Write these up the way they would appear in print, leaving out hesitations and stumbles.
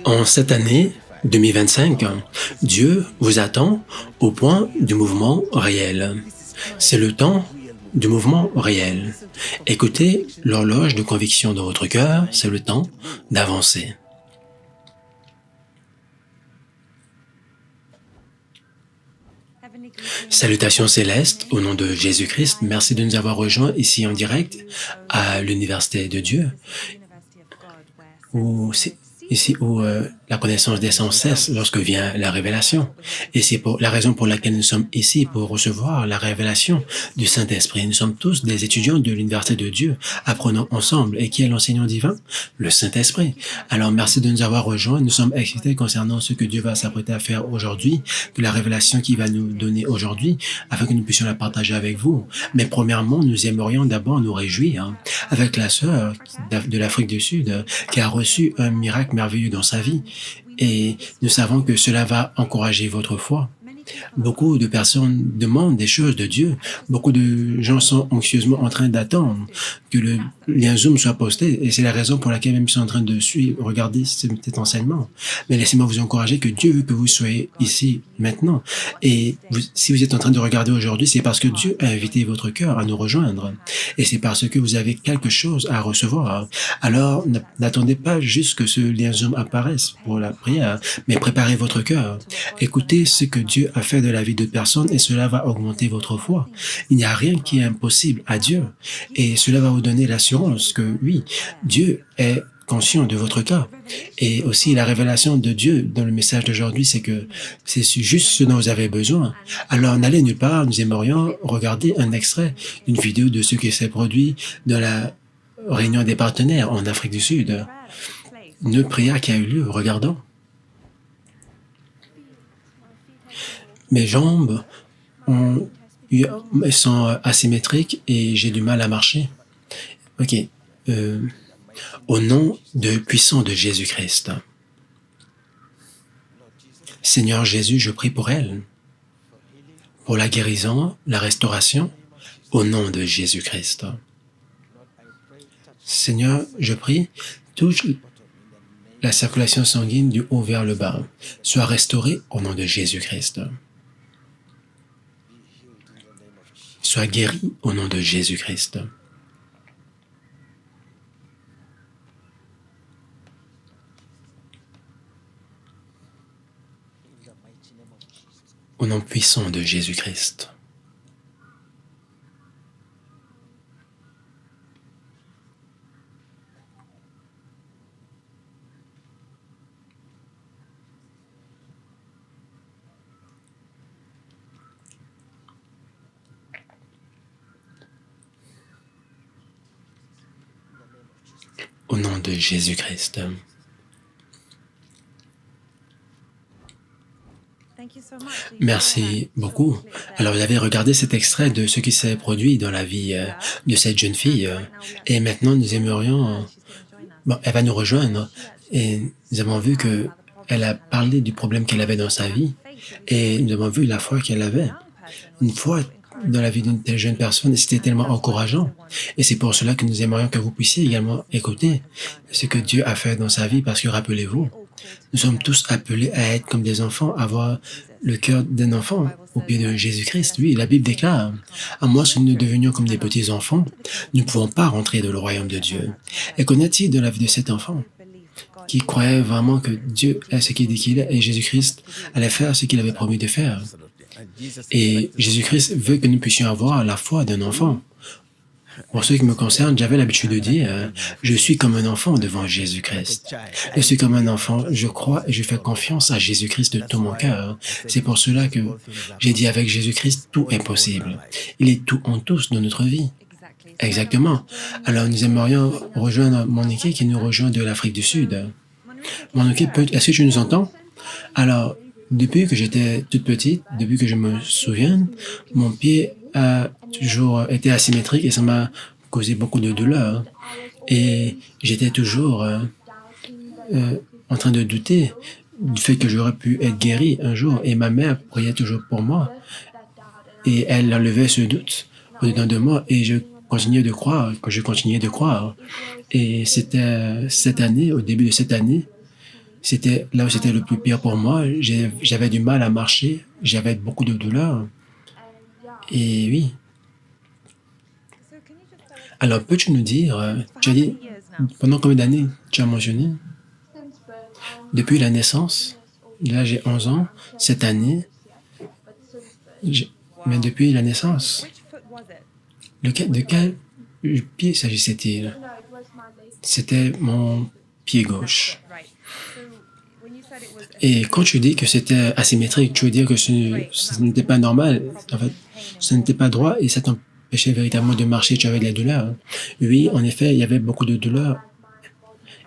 En cette année 2025, Dieu vous attend au point du mouvement réel. C'est le temps du mouvement réel. Écoutez l'horloge de conviction dans votre cœur, c'est le temps d'avancer. Salutations célestes, au nom de Jésus-Christ, merci de nous avoir rejoints ici en direct à l'Université de Dieu, ici où la connaissance descend cesse lorsque vient la révélation. Et c'est pour la raison pour laquelle nous sommes ici, pour recevoir la révélation du Saint-Esprit. Nous sommes tous des étudiants de l'Université de Dieu, apprenant ensemble. Et qui est l'enseignant divin? Le Saint-Esprit. Alors merci de nous avoir rejoints. Nous sommes excités concernant ce que Dieu va s'apprêter à faire aujourd'hui, de la révélation qu'il va nous donner aujourd'hui, afin que nous puissions la partager avec vous. Mais premièrement, nous aimerions d'abord nous réjouir avec la sœur de l'Afrique du Sud qui a reçu un miracle merveilleux dans sa vie. Et nous savons que cela va encourager votre foi. Beaucoup de personnes demandent des choses de Dieu. Beaucoup de gens sont anxieusement en train d'attendre que le lien Zoom soit posté. Et c'est la raison pour laquelle même ils sont en train de suivre, regarder cet enseignement. Mais laissez-moi vous encourager que Dieu veut que vous soyez ici maintenant. Et si vous êtes en train de regarder aujourd'hui, c'est parce que Dieu a invité votre cœur à nous rejoindre. Et c'est parce que vous avez quelque chose à recevoir. Alors, n'attendez pas juste que ce lien Zoom apparaisse pour la prière, mais préparez votre cœur. Écoutez ce que Dieu a fait de la vie de personnes et cela va augmenter votre foi. Il n'y a rien qui est impossible à Dieu. Et cela va vous donner l'assurance que oui, Dieu est conscient de votre cas. Et aussi la révélation de Dieu dans le message d'aujourd'hui, c'est que c'est juste ce dont vous avez besoin. Alors n'allez nulle part, nous aimerions regarder un extrait d'une vidéo de ce qui s'est produit dans la réunion des partenaires en Afrique du Sud. Une prière qui a eu lieu, regardons. Mes jambes sont asymétriques et j'ai du mal à marcher. Ok. Au nom puissant de Jésus-Christ. Seigneur Jésus, je prie pour elle, pour la guérison, la restauration, au nom de Jésus-Christ. Seigneur, je prie, touche la circulation sanguine du haut vers le bas, soit restaurée au nom de Jésus-Christ. Sois guéri au nom de Jésus-Christ. Au nom puissant de Jésus-Christ. Au nom de Jésus-Christ. Merci beaucoup. Alors, vous avez regardé cet extrait de ce qui s'est produit dans la vie de cette jeune fille. Et maintenant, nous aimerions... Bon, elle va nous rejoindre. Et nous avons vu que elle a parlé du problème qu'elle avait dans sa vie. Et nous avons vu la foi qu'elle avait. Une foi dans la vie d'une telle jeune personne, et c'était tellement encourageant. Et c'est pour cela que nous aimerions que vous puissiez également écouter ce que Dieu a fait dans sa vie, parce que rappelez-vous, nous sommes tous appelés à être comme des enfants, à avoir le cœur d'un enfant au pied de Jésus-Christ. Oui, la Bible déclare, à moins que nous devenions comme des petits enfants, nous ne pouvons pas rentrer dans le royaume de Dieu. Et qu'en est-il de la vie de cet enfant qui croyait vraiment que Dieu est ce qu'il dit qu'il est et Jésus-Christ allait faire ce qu'il avait promis de faire? Et Jésus-Christ veut que nous puissions avoir la foi d'un enfant. Pour ce qui me concerne, j'avais l'habitude de dire, je suis comme un enfant devant Jésus-Christ. Je suis comme un enfant, je crois et je fais confiance à Jésus-Christ de tout mon cœur. C'est pour cela que j'ai dit avec Jésus-Christ, tout est possible. Il est tout en tous dans notre vie. Exactement. Alors nous aimerions rejoindre Monique qui nous rejoint de l'Afrique du Sud. Monique, est-ce que tu nous entends? Alors, depuis que j'étais toute petite, depuis que je me souviens, mon pied a toujours été asymétrique et ça m'a causé beaucoup de douleur. Et j'étais toujours en train de douter du fait que j'aurais pu être guéri un jour. Et ma mère priait toujours pour moi. Et elle enlevait ce doute au-dedans de moi et je continuais de croire, que je continuais de croire. Et c'était cette année, au début de cette année, C'était là où c'était le plus pire pour moi. J'avais du mal à marcher, j'avais beaucoup de douleurs. Et oui, alors peux-tu nous dire, tu as dit, pendant combien d'années tu as mentionné? Depuis la naissance, là j'ai 11 ans, cette année, j'ai- mais depuis la naissance, de quel pied s'agissait-il? C'était mon pied gauche. Et quand tu dis que c'était asymétrique, tu veux dire que ce n'était pas normal, en fait, ce n'était pas droit et ça t'empêchait véritablement de marcher, tu avais de la douleur, hein. Oui, en effet, il y avait beaucoup de douleurs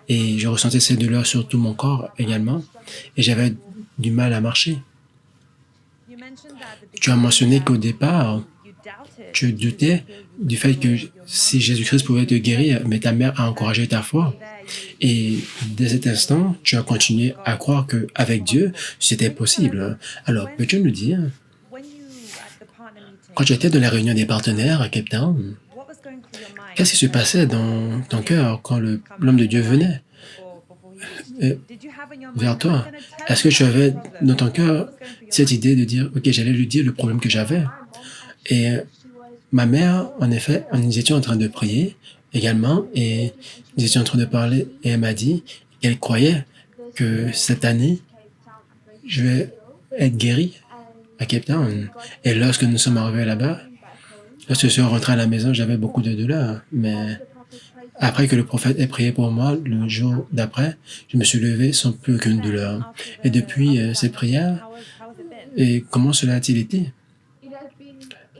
et je ressentais ces douleurs sur tout mon corps également et j'avais du mal à marcher. Tu as mentionné qu'au départ, tu doutais du fait que si Jésus-Christ pouvait te guérir, mais ta mère a encouragé ta foi. Et dès cet instant, tu as continué à croire qu'avec Dieu, c'était possible. Alors, peux-tu nous dire, quand tu étais dans la réunion des partenaires à Cape Town, qu'est-ce qui se passait dans ton cœur quand l'homme de Dieu venait euh, vers toi? Est-ce que tu avais dans ton cœur cette idée de dire, OK, j'allais lui dire le problème que j'avais? Et ma mère, en effet, nous étions en train de prier également et nous étions en train de parler et elle m'a dit qu'elle croyait que cette année, je vais être guéri à Cape Town. Et lorsque nous sommes arrivés là-bas, lorsque je suis rentré à la maison, j'avais beaucoup de douleurs. Mais après que le prophète ait prié pour moi, le jour d'après, je me suis levé sans plus aucune douleur. Et depuis cette prière, et comment cela a-t-il été?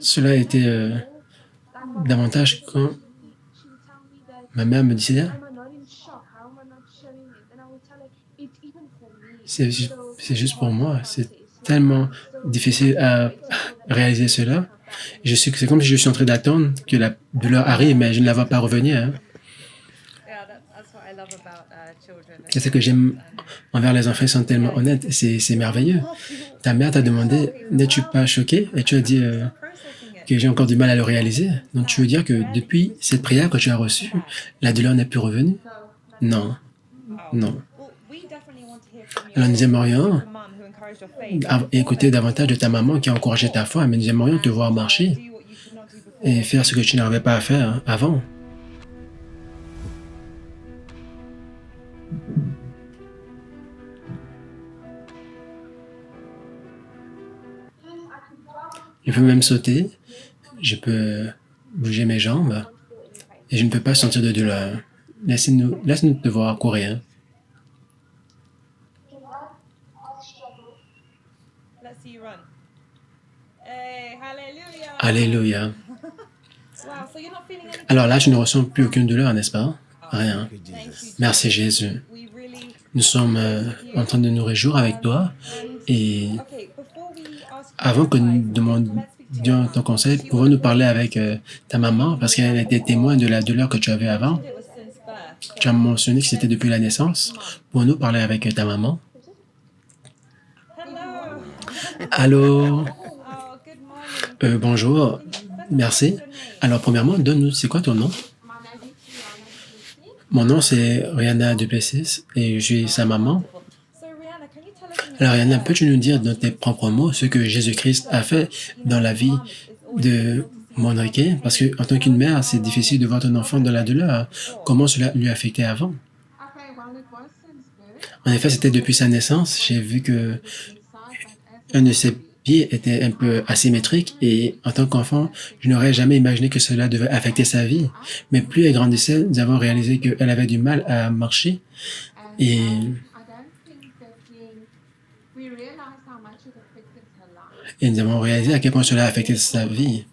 Cela a été davantage quand ma mère me disait, c'est juste pour moi, c'est tellement difficile à réaliser cela. Je sais que c'est comme si je suis en train d'attendre que la douleur arrive, mais je ne la vois pas revenir, hein. C'est ce que j'aime envers les enfants, ils sont tellement honnêtes, c'est merveilleux. Ta mère t'a demandé, n'es-tu pas choqué? Et tu as dit que j'ai encore du mal à le réaliser. Donc tu veux dire que depuis cette prière que tu as reçue, la douleur n'est plus revenue? Non, non. Alors nous aimerions écouter davantage de ta maman qui a encouragé ta foi, mais nous aimerions te voir marcher et faire ce que tu n'arrivais pas à faire avant. Je peux même sauter, je peux bouger mes jambes et je ne peux pas sentir de douleur. Laisse-nous te voir courir, hein. Alléluia. Alors là, je ne ressens plus aucune douleur, n'est-ce pas? Rien. Merci Jésus. Nous sommes en train de nous réjouir avec toi et avant que nous demandions ton conseil, pouvons-nous parler avec ta maman parce qu'elle était témoin de la douleur que tu avais avant? Tu as mentionné que c'était depuis la naissance. Pouvons-nous parler avec ta maman? Allô? Bonjour. Merci. Alors, premièrement, donne-nous, c'est quoi ton nom? Mon nom, c'est Rihanna Duplessis et je suis sa maman. Alors, Rihanna, peux-tu nous dire dans tes propres mots ce que Jésus-Christ a fait dans la vie de Monrique? Parce que en tant qu'une mère, c'est difficile de voir ton enfant dans la douleur. Comment cela lui a affecté avant? En effet, c'était depuis sa naissance. J'ai vu que un de ses pieds était un peu asymétrique et en tant qu'enfant, je n'aurais jamais imaginé que cela devait affecter sa vie. Mais plus elle grandissait, nous avons réalisé qu'elle avait du mal à marcher et, et nous avons réalisé à quel point cela affectait sa vie.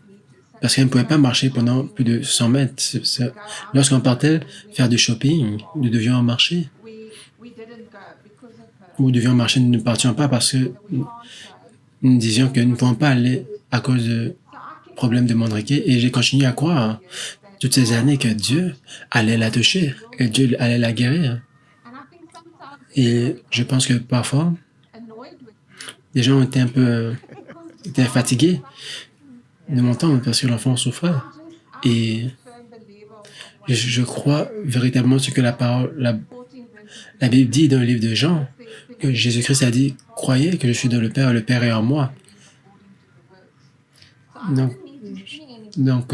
Parce qu'elle ne pouvait pas marcher pendant plus de 100 mètres. Lorsqu'on partait faire du shopping, nous devions marcher. Nous devions marcher, nous ne partions pas parce que nous disions que nous ne pouvons pas aller à cause de problèmes de Mondrake et j'ai continué à croire toutes ces années que Dieu allait la toucher et Dieu allait la guérir. Et je pense que parfois, les gens étaient fatigués de m'entendre parce que l'enfant souffrait. Et je crois véritablement ce que la Bible dit dans le livre de Jean, que Jésus-Christ a dit, croyez que je suis dans le Père et le Père est en moi. Donc, donc,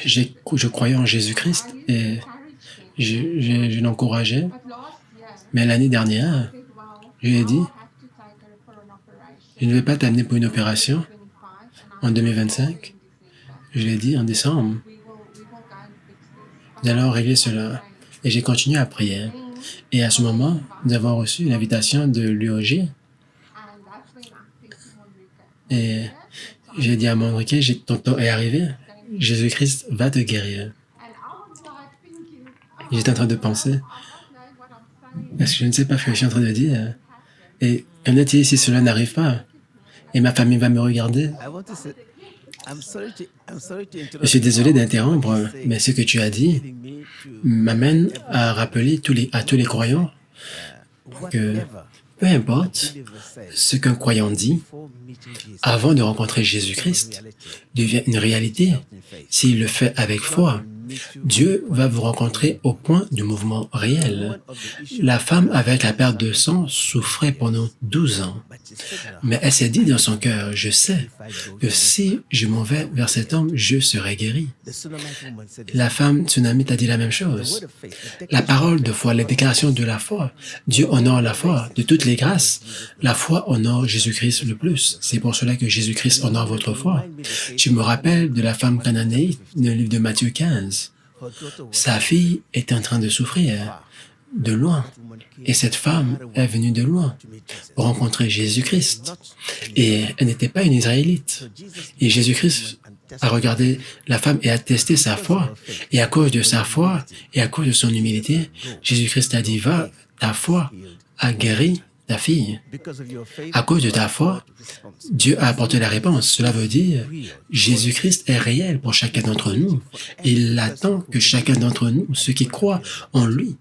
je croyais en Jésus-Christ et je l'encourageais. Mais l'année dernière, je lui ai dit, je ne vais pas t'amener pour une opération en 2025. Je l'ai dit en décembre. Nous allons régler cela. Et j'ai continué à prier. Et à ce moment, nous avons reçu une invitation de l'UOG. Et j'ai dit à Mandriké, ton temps est arrivé. Jésus-Christ va te guérir. J'étais en train de penser, est-ce que je ne sais pas ce que je suis en train de dire? Et qu'en est-il si cela n'arrive pas? Et ma famille va me regarder. Je suis désolé d'interrompre, mais ce que tu as dit m'amène à rappeler à tous les croyants que peu importe ce qu'un croyant dit, avant de rencontrer Jésus-Christ, devient une réalité s'il le fait avec foi. Dieu va vous rencontrer au point du mouvement réel. La femme avec la perte de sang souffrait pendant 12 ans. Mais elle s'est dit dans son cœur, je sais que si je m'en vais vers cet homme, je serai guérie. La femme tsunami a dit la même chose. La parole de foi, les déclarations de la foi. Dieu honore la foi. De toutes les grâces, la foi honore Jésus-Christ le plus. C'est pour cela que Jésus-Christ honore votre foi. Je me rappelle de la femme cananéite dans le livre de Matthieu 15. Sa fille était en train de souffrir de loin. Et cette femme est venue de loin pour rencontrer Jésus-Christ. Et elle n'était pas une Israélite. Et Jésus-Christ a regardé la femme et a testé sa foi. Et à cause de sa foi et à cause de son humilité, Jésus-Christ a dit, va, ta foi a guéri ta fille. À cause de ta foi, Dieu a apporté la réponse. Cela veut dire, Jésus-Christ est réel pour chacun d'entre nous. Il attend que chacun d'entre nous, ceux qui croient en lui,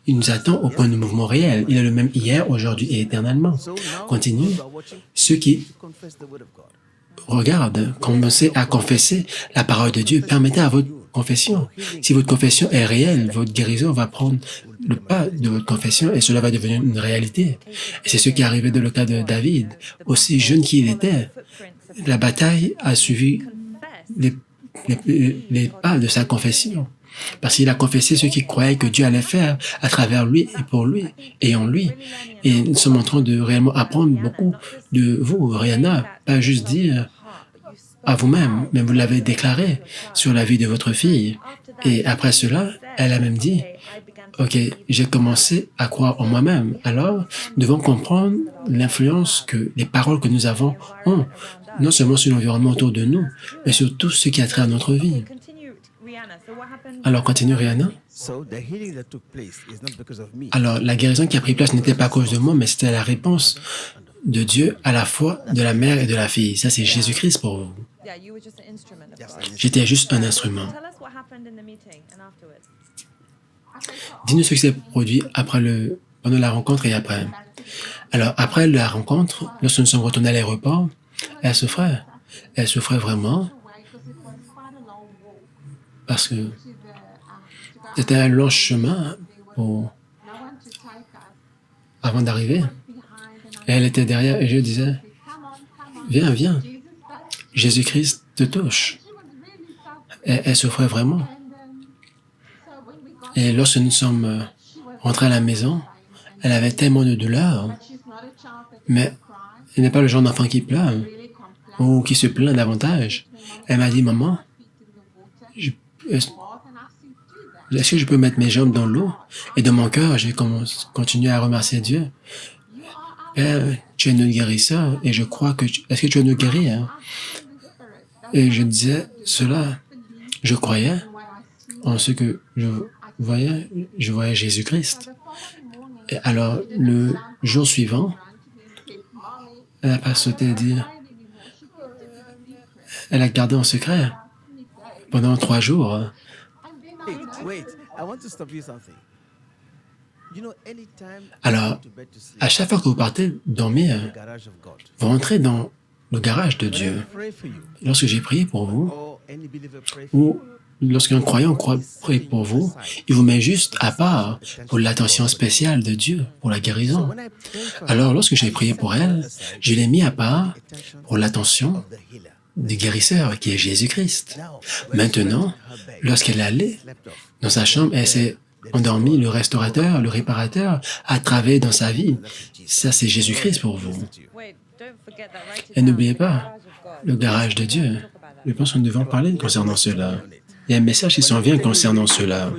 il nous attend au point de mouvement réel. Il est le même hier, aujourd'hui et éternellement. Continue. Ceux qui regardent, commencez à confesser la parole de Dieu. Permettez à votre confession. Si votre confession est réelle, votre guérison va prendre le pas de votre confession et cela va devenir une réalité. Et c'est ce qui est arrivé dans le cas de David. Aussi jeune qu'il était, la bataille a suivi les pas de sa confession. Parce qu'il a confessé ce qu'il croyait que Dieu allait faire à travers lui et pour lui et en lui. Et nous sommes en train de réellement apprendre beaucoup de vous, Rihanna, pas juste dire à vous-même, mais vous l'avez déclaré sur la vie de votre fille. Et après cela, elle a même dit, OK, j'ai commencé à croire en moi-même. Alors, nous devons comprendre l'influence que les paroles que nous avons ont, non seulement sur l'environnement autour de nous, mais sur tout ce qui a trait à notre vie. Alors, continue, Rihanna. Alors, la guérison qui a pris place n'était pas à cause de moi, mais c'était la réponse de Dieu à la fois de la mère et de la fille. Ça, c'est Jésus-Christ pour vous. J'étais juste un instrument. Dis-nous ce qui s'est produit pendant la rencontre et après. Alors, après la rencontre, lorsque nous sommes retournés à l'aéroport, elle souffrait. Elle souffrait vraiment parce que c'était un long chemin avant d'arriver. Et elle était derrière et je disais, viens, viens. Jésus-Christ te touche. Et elle souffrait vraiment. Et lorsque nous sommes rentrés à la maison, elle avait tellement de douleur, mais elle n'est pas le genre d'enfant qui pleure ou qui se plaint davantage. Elle m'a dit, maman, est-ce que je peux mettre mes jambes dans l'eau? Et dans mon cœur, j'ai continué à remercier Dieu. Père, tu es notre guérisseur et je crois que est-ce que tu vas nous guérir? Et je disais cela, je croyais en ce que je voyais Jésus-Christ. Et alors, le jour suivant, elle n'a pas sauté à dire, elle a gardé en secret pendant 3 jours. Alors, à chaque fois que vous partez dormir, vous rentrez dans le garage de Dieu. Lorsque j'ai prié pour vous, ou Lorsqu'un croyant prie pour vous, il vous met juste à part pour l'attention spéciale de Dieu, pour la guérison. Alors, lorsque j'ai prié pour elle, je l'ai mis à part pour l'attention du guérisseur, qui est Jésus-Christ. Maintenant, lorsqu'elle allait dans sa chambre, elle s'est endormie, le restaurateur, le réparateur a travaillé dans sa vie. Ça, c'est Jésus-Christ pour vous. Et n'oubliez pas, le garage de Dieu. Je pense que nous devons parler concernant cela. Il y a un message qui s'en vient concernant cela.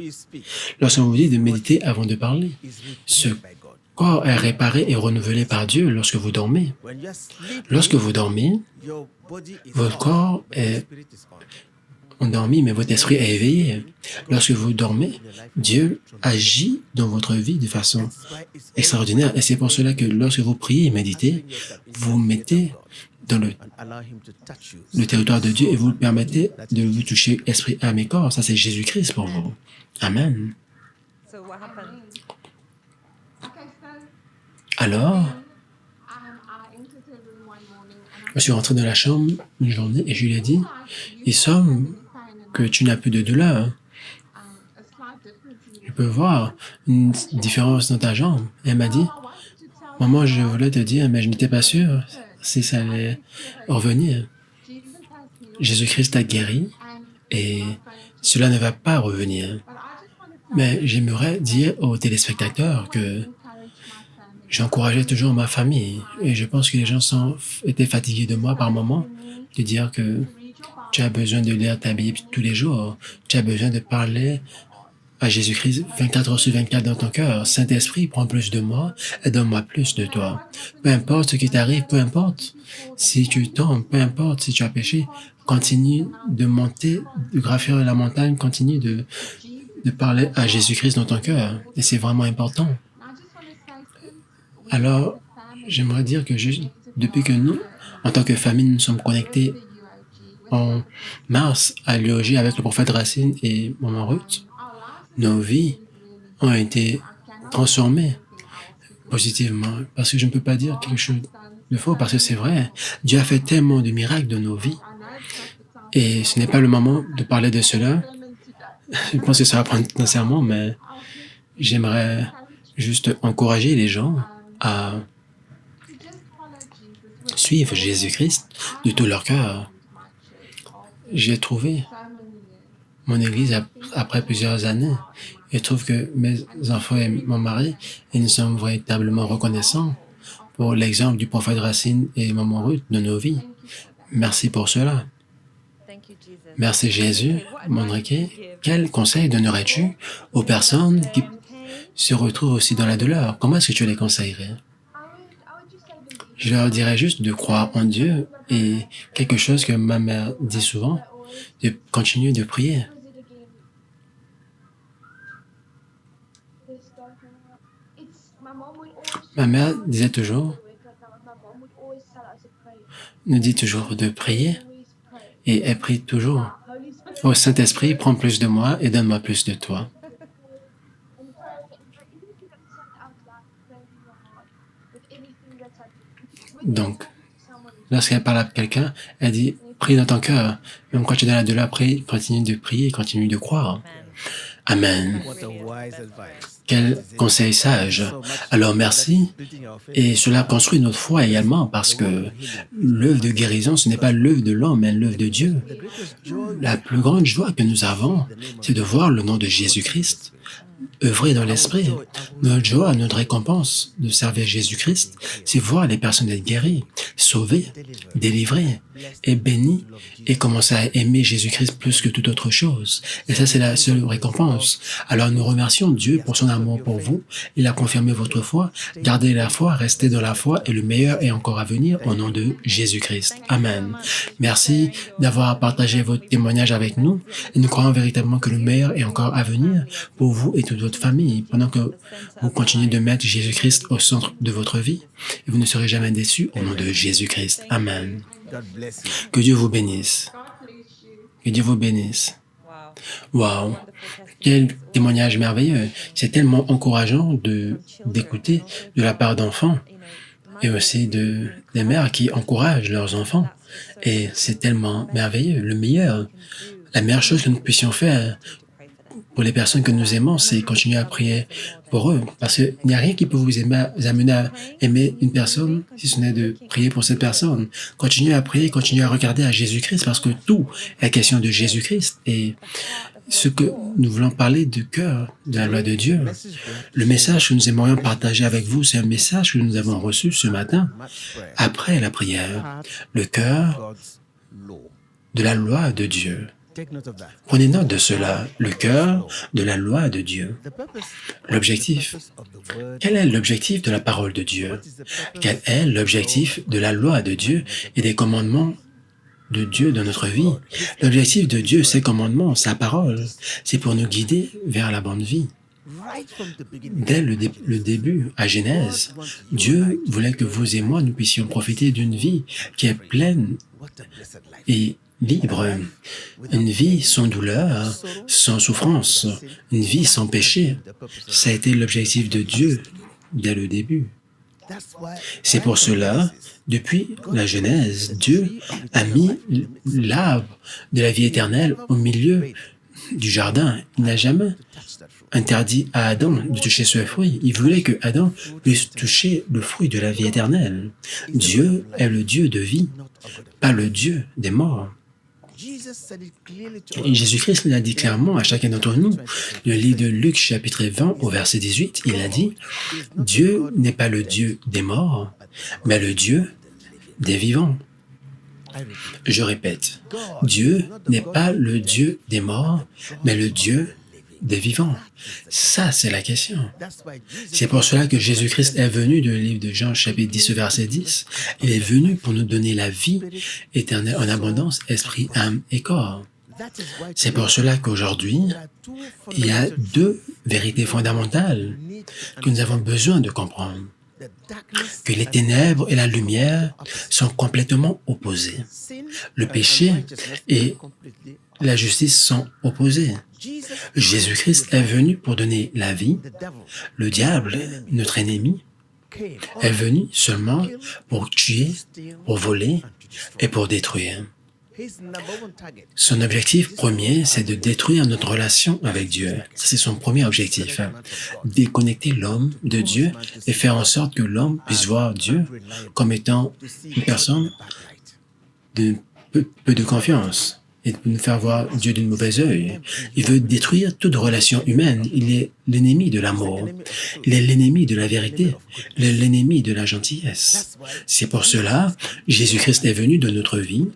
Lorsqu'on vous dit de méditer avant de parler, ce corps est réparé et renouvelé par Dieu lorsque vous dormez. Lorsque vous dormez, votre corps est endormi, mais votre esprit est éveillé. Lorsque vous dormez, Dieu agit dans votre vie de façon extraordinaire. Et c'est pour cela que lorsque vous priez et méditez, vous mettez dans le territoire de Dieu et vous permettez de vous toucher esprit, âme et corps. Ça, c'est Jésus-Christ pour vous. Amen. Alors, je suis rentré dans la chambre une journée et je lui ai dit, il semble que tu n'as plus de douleur. Je peux voir une différence dans ta jambe. Et elle m'a dit, maman, je voulais te dire, mais je n'étais pas sûr si ça allait revenir. Jésus-Christ t'a guéri et cela ne va pas revenir. Mais j'aimerais dire aux téléspectateurs que j'encourageais toujours ma famille et je pense que les gens étaient fatigués de moi par moments, de dire que tu as besoin de lire ta Bible tous les jours, tu as besoin de parler à Jésus-Christ 24 heures sur 24 dans ton cœur. Saint-Esprit, prends plus de moi et donne-moi plus de toi. Peu importe ce qui t'arrive, peu importe si tu tombes, peu importe si tu as péché, continue de monter, de gravir la montagne, continue de parler à Jésus-Christ dans ton cœur. Et c'est vraiment important. Alors, j'aimerais dire que depuis que nous, en tant que famille, nous sommes connectés en mars à l'UOG avec le prophète Racine et Maman Ruth, nos vies ont été transformées positivement. Parce que je ne peux pas dire quelque chose de faux, parce que c'est vrai. Dieu a fait tellement de miracles dans nos vies. Et ce n'est pas le moment de parler de cela. Je pense que ça va prendre un sermon, mais j'aimerais juste encourager les gens à suivre Jésus-Christ de tout leur cœur. J'ai trouvé mon Église après plusieurs années et je trouve que mes enfants et mon mari, et nous sommes véritablement reconnaissants pour l'exemple du prophète Racine et Maman Ruth de nos vies. Merci pour cela. Merci Jésus. Mon Riquet, quel conseil donnerais-tu aux personnes qui se retrouvent aussi dans la douleur? Comment est-ce que tu les conseillerais? Je leur dirais juste de croire en Dieu et quelque chose que ma mère dit souvent, de continuer de prier. Ma mère disait toujours, nous dit toujours de prier et elle prie toujours. Ô Saint-Esprit, prends plus de moi et donne-moi plus de toi. Donc, lorsqu'elle parle à quelqu'un, elle dit, prie dans ton cœur. Même quand tu es dans la douleur, prie, continue de prier, continue de croire. Amen. Quel conseil sage. Alors merci. Et cela construit notre foi également parce que l'œuvre de guérison, ce n'est pas l'œuvre de l'homme, mais l'œuvre de Dieu. La plus grande joie que nous avons, c'est de voir le nom de Jésus-Christ œuvrer dans l'esprit. Notre joie, notre récompense de servir Jésus-Christ, c'est voir les personnes être guéries, sauvées, délivrées et bénies et commencer à aimer Jésus-Christ plus que toute autre chose. Et ça, c'est la seule récompense. Alors nous remercions Dieu pour son amour pour vous. Il a confirmé votre foi. Gardez la foi, restez dans la foi et le meilleur est encore à venir au nom de Jésus-Christ. Amen. Merci d'avoir partagé votre témoignage avec nous et nous croyons véritablement que le meilleur est encore à venir pour vous et toute votre famille pendant que vous continuez de mettre Jésus-Christ au centre de votre vie et vous ne serez jamais déçus au nom de Jésus-Christ. Amen. Que Dieu vous bénisse. Que Dieu vous bénisse. Wow! Quel témoignage merveilleux! C'est tellement encourageant d'écouter de la part d'enfants et aussi des mères qui encouragent leurs enfants. Et c'est tellement merveilleux, le meilleur La meilleure chose que nous puissions faire pour les personnes que nous aimons, c'est continuer à prier pour eux. Parce qu'il n'y a rien qui peut vous amener à aimer une personne si ce n'est de prier pour cette personne. Continuez à prier, continuez à regarder à Jésus-Christ parce que tout est question de Jésus-Christ. Et ce que nous voulons parler du cœur de la loi de Dieu, le message que nous aimerions partager avec vous, c'est un message que nous avons reçu ce matin après la prière. Le cœur de la loi de Dieu. Prenez note de cela, le cœur de la loi de Dieu. L'objectif. Quel est l'objectif de la parole de Dieu? Quel est l'objectif de la loi de Dieu et des commandements de Dieu dans notre vie? L'objectif de Dieu, ses commandements, sa parole, c'est pour nous guider vers la bonne vie. Dès le début, à Genèse, Dieu voulait que vous et moi, nous puissions profiter d'une vie qui est pleine et libre, une vie sans douleur, sans souffrance, une vie sans péché. Ça a été l'objectif de Dieu dès le début. C'est pour cela, depuis la Genèse, Dieu a mis l'arbre de la vie éternelle au milieu du jardin. Il n'a jamais interdit à Adam de toucher ce fruit. Il voulait que Adam puisse toucher le fruit de la vie éternelle. Dieu est le Dieu de vie, pas le Dieu des morts. Et Jésus-Christ l'a dit clairement à chacun d'entre nous. Le livre de Luc, chapitre 20, au verset 18, il a dit, « Dieu n'est pas le Dieu des morts, mais le Dieu des vivants. » Je répète, Dieu n'est pas le Dieu des morts, mais le Dieu des vivants. Ça, c'est la question. C'est pour cela que Jésus-Christ est venu dans le livre de Jean, chapitre 10, verset 10. Il est venu pour nous donner la vie éternelle en abondance, esprit, âme et corps. C'est pour cela qu'aujourd'hui, il y a deux vérités fondamentales que nous avons besoin de comprendre. Que les ténèbres et la lumière sont complètement opposées. Le péché et la justice sont opposés. Jésus-Christ est venu pour donner la vie. Le diable, notre ennemi, est venu seulement pour tuer, pour voler et pour détruire. Son objectif premier, c'est de détruire notre relation avec Dieu. Ça, c'est son premier objectif. Déconnecter l'homme de Dieu et faire en sorte que l'homme puisse voir Dieu comme étant une personne de peu de confiance et de nous faire voir Dieu d'un mauvais œil. Il veut détruire toute relation humaine. Il est l'ennemi de l'amour. Il est l'ennemi de la vérité. Il est l'ennemi de la gentillesse. C'est pour cela, Jésus-Christ est venu dans notre vie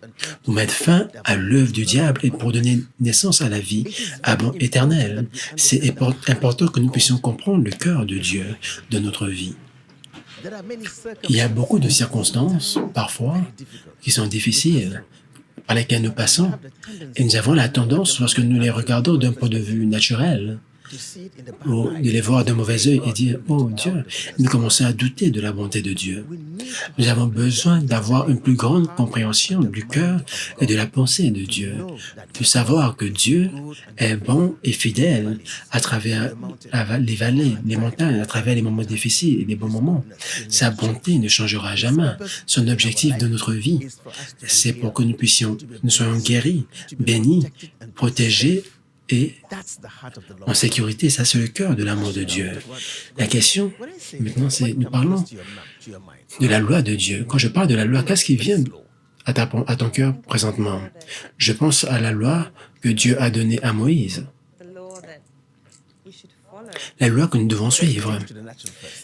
pour mettre fin à l'œuvre du diable et pour donner naissance à la vie éternelle. C'est important que nous puissions comprendre le cœur de Dieu dans notre vie. Il y a beaucoup de circonstances, parfois, qui sont difficiles, par lesquelles nous passons, et nous avons la tendance, lorsque nous les regardons d'un point de vue naturel, ou de les voir d'un mauvais œil et dire « Oh Dieu », nous commençons à douter de la bonté de Dieu. Nous avons besoin d'avoir une plus grande compréhension du cœur et de la pensée de Dieu, de savoir que Dieu est bon et fidèle à travers les vallées, les montagnes, à travers les moments difficiles et les bons moments. Sa bonté ne changera jamais. Son objectif de notre vie, c'est pour que nous soyons guéris, bénis, protégés, et en sécurité. Ça, c'est le cœur de l'amour de Dieu. La question, maintenant, c'est, nous parlons de la loi de Dieu. Quand je parle de la loi, qu'est-ce qui vient à ton cœur présentement? Je pense à la loi que Dieu a donnée à Moïse. La loi que nous devons suivre.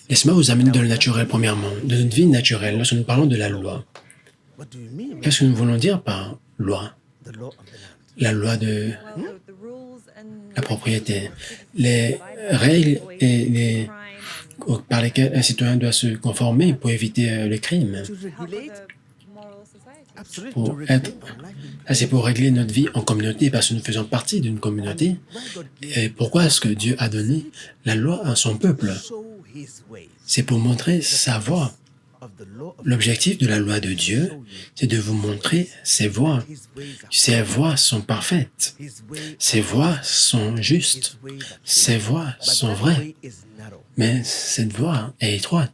Laisse-moi vous amener dans le naturel, premièrement, dans notre vie naturelle, lorsque nous parlons de la loi. Qu'est-ce que nous voulons dire par loi? La loi de la propriété, les règles par lesquelles un citoyen doit se conformer pour éviter le crime. C'est pour régler notre vie en communauté, parce que nous faisons partie d'une communauté. Et pourquoi est-ce que Dieu a donné la loi à son peuple? C'est pour montrer sa voie. L'objectif de la loi de Dieu, c'est de vous montrer ses voies. Ses voies sont parfaites. Ses voies sont justes. Ses voies sont vraies. Mais cette voie est étroite.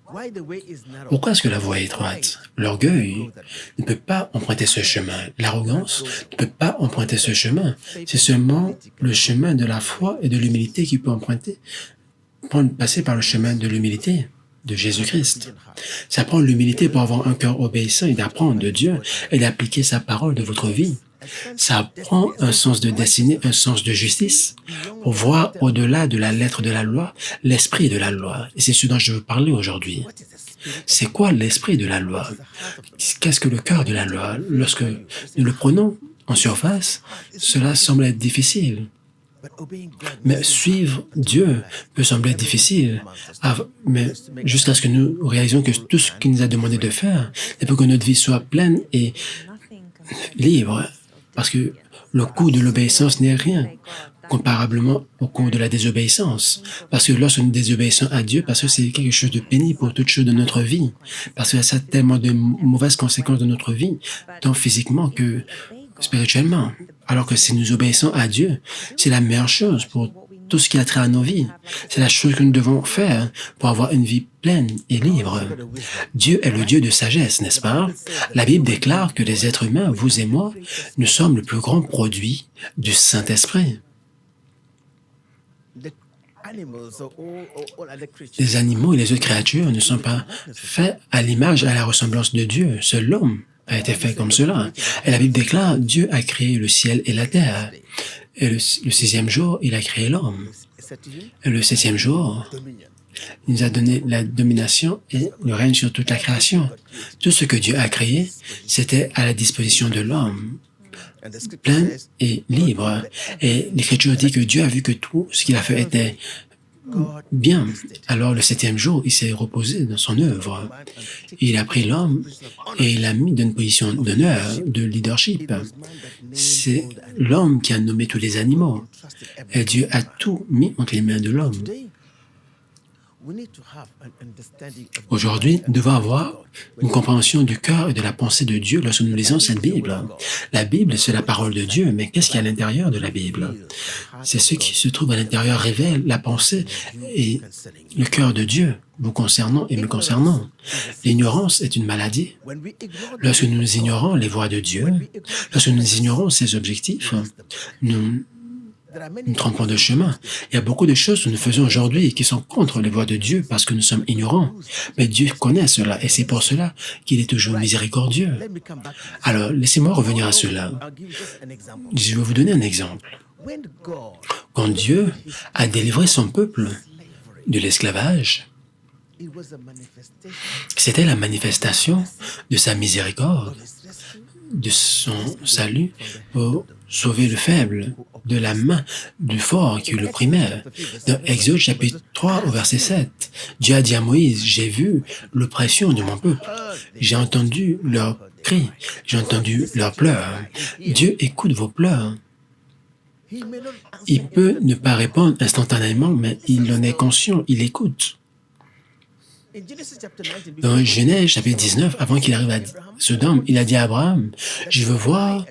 Pourquoi est-ce que la voie est étroite? L'orgueil ne peut pas emprunter ce chemin. L'arrogance ne peut pas emprunter ce chemin. C'est seulement le chemin de la foi et de l'humilité qui peut passer par le chemin de l'humilité de Jésus-Christ. Ça prend l'humilité pour avoir un cœur obéissant et d'apprendre de Dieu et d'appliquer sa parole de votre vie. Ça prend un sens de destinée, un sens de justice, pour voir au-delà de la lettre de la loi, l'esprit de la loi. Et c'est ce dont je veux parler aujourd'hui. C'est quoi l'esprit de la loi? Qu'est-ce que le cœur de la loi? Lorsque nous le prenons en surface, cela semble être difficile. Mais suivre Dieu peut sembler difficile, mais jusqu'à ce que nous réalisions que tout ce qu'il nous a demandé de faire, c'est pour que notre vie soit pleine et libre, parce que le coût de l'obéissance n'est rien comparablement au coût de la désobéissance. Parce que lorsque nous désobéissons à Dieu, parce que c'est quelque chose de pénible pour toute chose de notre vie, parce que ça a tellement de mauvaises conséquences de notre vie, tant physiquement que spirituellement. Alors que si nous obéissons à Dieu, c'est la meilleure chose pour tout ce qui a trait à nos vies. C'est la chose que nous devons faire pour avoir une vie pleine et libre. Dieu est le Dieu de sagesse, n'est-ce pas? La Bible déclare que les êtres humains, vous et moi, nous sommes le plus grand produit du Saint-Esprit. Les animaux et les autres créatures ne sont pas faits à l'image et à la ressemblance de Dieu. Seul l'homme a été fait comme cela. Et la Bible déclare, Dieu a créé le ciel et la terre. Et le sixième jour, il a créé l'homme. Et le septième jour, il nous a donné la domination et le règne sur toute la création. Tout ce que Dieu a créé, c'était à la disposition de l'homme, plein et libre. Et l'Écriture dit que Dieu a vu que tout ce qu'il a fait était bien. Alors le septième jour, il s'est reposé dans son œuvre. Il a pris l'homme et il l'a mis dans une position d'honneur, de leadership. C'est l'homme qui a nommé tous les animaux. Et Dieu a tout mis entre les mains de l'homme. Aujourd'hui, nous devons avoir une compréhension du cœur et de la pensée de Dieu lorsque nous lisons cette Bible. La Bible, c'est la parole de Dieu, mais qu'est-ce qu'il y a à l'intérieur de la Bible? C'est ce qui se trouve à l'intérieur révèle la pensée et le cœur de Dieu, vous concernant et me concernant. L'ignorance est une maladie. Lorsque nous ignorons les voies de Dieu, lorsque nous ignorons ses objectifs, nous trompons de chemin. Il y a beaucoup de choses que nous faisons aujourd'hui qui sont contre les voies de Dieu parce que nous sommes ignorants. Mais Dieu connaît cela et c'est pour cela qu'il est toujours miséricordieux. Alors, laissez-moi revenir à cela. Je vais vous donner un exemple. Quand Dieu a délivré son peuple de l'esclavage, c'était la manifestation de sa miséricorde, de son salut pour sauver le faible de la main du fort qui l'opprimait. Dans Exode chapitre 3 au verset 7, Dieu a dit à Moïse, « J'ai vu l'oppression de mon peuple, j'ai entendu leurs cris, j'ai entendu leurs pleurs. » Dieu écoute vos pleurs. Il peut ne pas répondre instantanément, mais il en est conscient, il écoute. Dans Genèse chapitre 19, avant qu'il arrive à Sodome, il a dit à Abraham, « Je veux voir,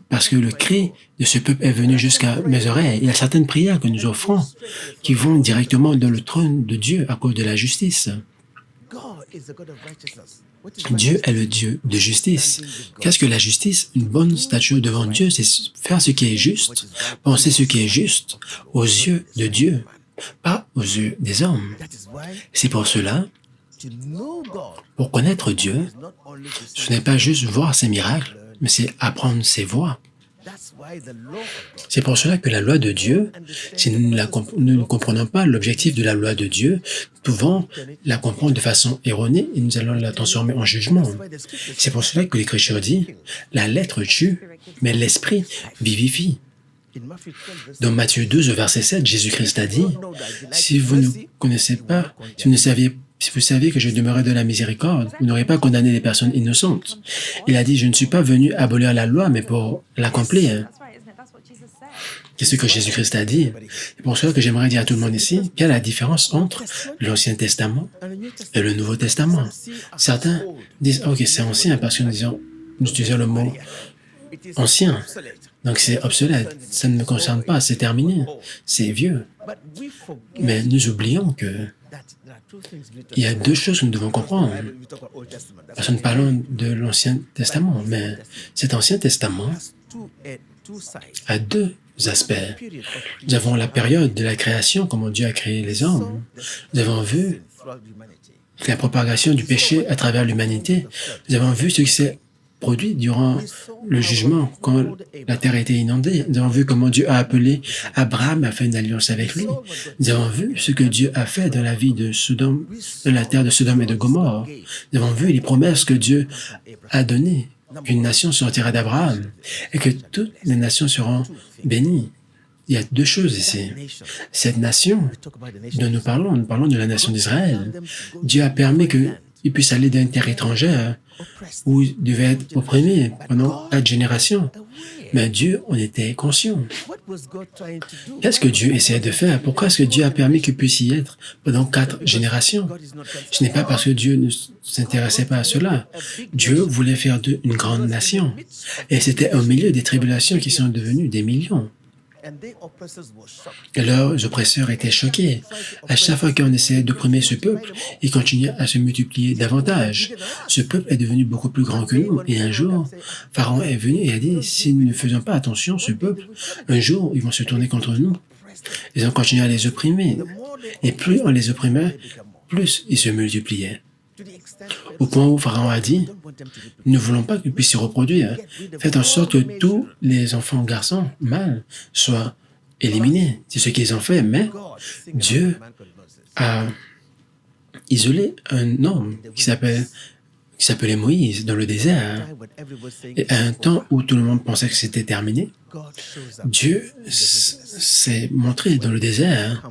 parce que le cri de ce peuple est venu jusqu'à mes oreilles. » Il y a certaines prières que nous offrons qui vont directement dans le trône de Dieu à cause de la justice. Dieu est le Dieu de justice. Qu'est-ce que la justice? Une bonne stature devant Dieu, c'est faire ce qui est juste, penser ce qui est juste aux yeux de Dieu, pas aux yeux des hommes. C'est pour cela, pour connaître Dieu, ce n'est pas juste voir ses miracles, mais c'est apprendre ses voies. C'est pour cela que la loi de Dieu, si nous ne comprenons pas l'objectif de la loi de Dieu, nous pouvons la comprendre de façon erronée et nous allons la transformer en jugement. C'est pour cela que l'Écriture dit, la lettre tue, mais l'esprit vivifie. Dans Matthieu 12, verset 7, Jésus-Christ a dit, « Si vous ne connaissez pas, si vous savez que je demeurais de la miséricorde, vous n'aurez pas condamné les personnes innocentes. » Il a dit, « Je ne suis pas venu abolir la loi, mais pour l'accomplir. » Qu'est-ce que Jésus-Christ a dit? C'est pour cela que j'aimerais dire à tout le monde ici, quelle est la différence entre l'Ancien Testament et le Nouveau Testament? Certains disent, OK, c'est ancien parce que nous utilisons le mot ancien. Donc c'est obsolète, ça ne me concerne pas, c'est terminé, c'est vieux. Mais nous oublions que il y a deux choses que nous devons comprendre. Parce que nous parlons de l'Ancien Testament, mais cet Ancien Testament a deux aspects. Nous avons la période de la création, comment Dieu a créé les hommes. Nous avons vu la propagation du péché à travers l'humanité. Nous avons vu ce qui s'est produit durant le jugement, quand la terre a été inondée. Nous avons vu comment Dieu a appelé Abraham à faire une alliance avec lui. Nous avons vu ce que Dieu a fait dans la vie de Sodome, dans la terre de Sodome et de Gomorrhe. Nous avons vu les promesses que Dieu a données, qu'une nation sortira d'Abraham et que toutes les nations seront bénies. Il y a deux choses ici. Cette nation dont nous parlons de la nation d'Israël. Dieu a permis qu'ils puissent aller dans une terre étrangère où ils devaient être opprimés pendant 4 générations. Mais Dieu en était conscient. Qu'est-ce que Dieu essayait de faire? Pourquoi est-ce que Dieu a permis qu'ils puissent y être pendant 4 générations? Ce n'est pas parce que Dieu ne s'intéressait pas à cela. Dieu voulait faire d'eux une grande nation. Et c'était au milieu des tribulations qui sont devenues des millions. Et leurs oppresseurs étaient choqués. À chaque fois qu'on essayait d'opprimer ce peuple, il continuait à se multiplier davantage. Ce peuple est devenu beaucoup plus grand que nous. Et un jour, Pharaon est venu et a dit, si nous ne faisons pas attention, ce peuple, un jour, ils vont se tourner contre nous. Ils ont continué à les opprimer. Et plus on les opprimait, plus ils se multipliaient. Au point où Pharaon a dit, nous ne voulons pas qu'ils puissent se reproduire. Faites en sorte que tous les enfants garçons, mâles, soient éliminés. C'est ce qu'ils ont fait, mais Dieu a isolé un homme qui s'appelait Moïse dans le désert. Et à un temps où tout le monde pensait que c'était terminé, Dieu s'est montré dans le désert.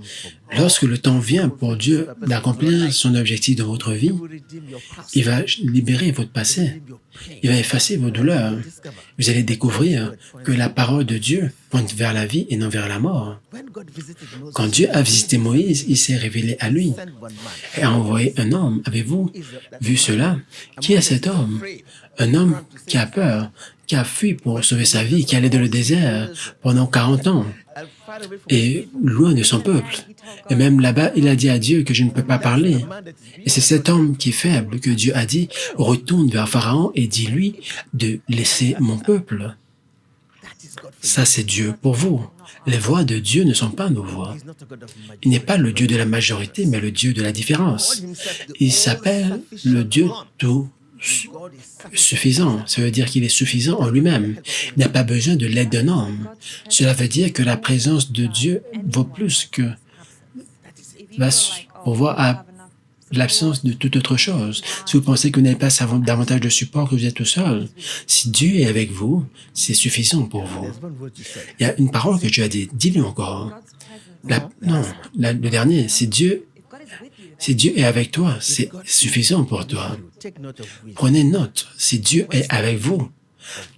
Lorsque le temps vient pour Dieu d'accomplir son objectif dans votre vie, il va libérer votre passé. Il va effacer vos douleurs. Vous allez découvrir que la parole de Dieu pointe vers la vie et non vers la mort. Quand Dieu a visité Moïse, il s'est révélé à lui et a envoyé un homme. Avez-vous vu cela? Qui est cet homme? Un homme qui a peur, qui a fui pour sauver sa vie, qui allait dans le désert pendant 40 ans et loin de son peuple. Et même là-bas, il a dit à Dieu que je ne peux pas parler. Et c'est cet homme qui est faible que Dieu a dit, retourne vers Pharaon et dis-lui de laisser mon peuple. Ça, c'est Dieu pour vous. Les voix de Dieu ne sont pas nos voix. Il n'est pas le Dieu de la majorité, mais le Dieu de la différence. Il s'appelle le Dieu tout suffisant. Ça veut dire qu'il est suffisant en lui-même. Il n'a pas besoin de l'aide d'un homme. Cela veut dire que la présence de Dieu vaut plus que va pourvoir à l'absence de toute autre chose. Si vous pensez que vous n'avez pas davantage de support, que vous êtes tout seul, si Dieu est avec vous, c'est suffisant pour vous. Il y a une parole que tu as dit, dis-le encore. Le dernier, si Dieu est avec toi, c'est suffisant pour toi. Prenez note, si Dieu est avec vous,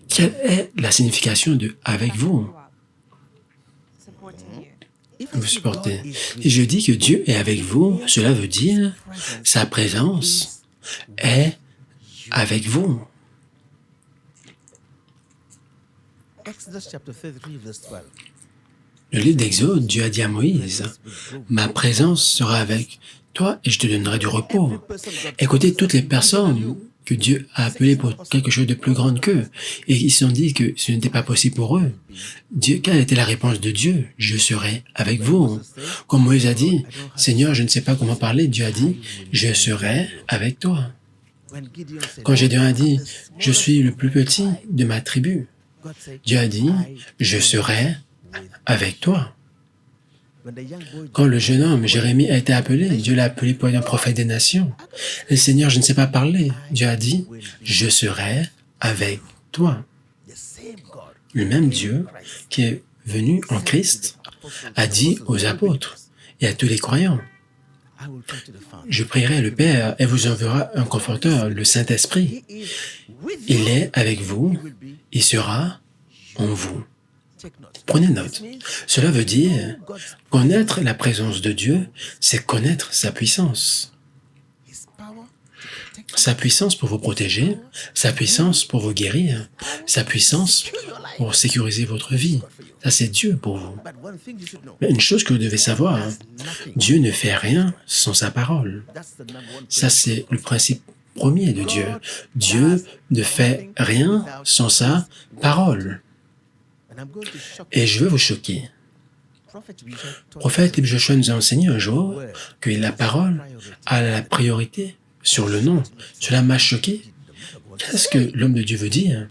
quelle est la signification de « avec vous » ? Vous supportez. Si je dis que Dieu est avec vous, cela veut dire sa présence est avec vous. Le livre d'Exode, Dieu a dit à Moïse, « Ma présence sera avec toi et je te donnerai du repos. » Écoutez, toutes les personnes que Dieu a appelées pour quelque chose de plus grand qu'eux, et ils se sont dit que ce n'était pas possible pour eux. Quelle était la réponse de Dieu? « Je serai avec vous. » Comme Moïse a dit, « Seigneur, je ne sais pas comment parler. » Dieu a dit, « Je serai avec toi. » Quand Gédéon a dit, « Je suis le plus petit de ma tribu. » Dieu a dit, « Je serai avec toi. » Quand le jeune homme, Jérémie, a été appelé, Dieu l'a appelé pour être un prophète des nations. Le Seigneur, je ne sais pas parler. Dieu a dit, je serai avec toi. Le même Dieu qui est venu en Christ a dit aux apôtres et à tous les croyants, je prierai le Père et vous enverra un conforteur, le Saint-Esprit. Il est avec vous, il sera en vous. Prenez note. Cela veut dire, connaître la présence de Dieu, c'est connaître sa puissance. Sa puissance pour vous protéger, sa puissance pour vous guérir, sa puissance pour sécuriser votre vie. Ça, c'est Dieu pour vous. Mais une chose que vous devez savoir, Dieu ne fait rien sans sa parole. Ça, c'est le principe premier de Dieu. Dieu ne fait rien sans sa parole. Et je veux vous choquer. Le prophète Joshua nous a enseigné un jour que la parole a la priorité sur le nom. Cela m'a choqué. Qu'est-ce que l'homme de Dieu veut dire?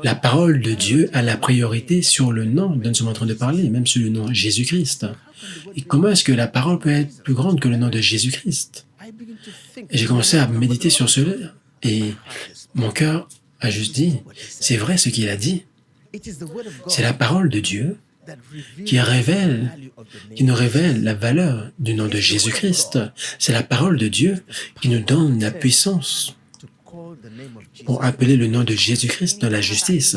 La parole de Dieu a la priorité sur le nom dont nous sommes en train de parler, même sur le nom Jésus-Christ. Et comment est-ce que la parole peut être plus grande que le nom de Jésus-Christ? Et j'ai commencé à méditer sur cela, et mon cœur a juste dit, c'est vrai ce qu'il a dit. C'est la parole de Dieu qui nous révèle la valeur du nom de Jésus-Christ. C'est la parole de Dieu qui nous donne la puissance pour appeler le nom de Jésus-Christ dans la justice.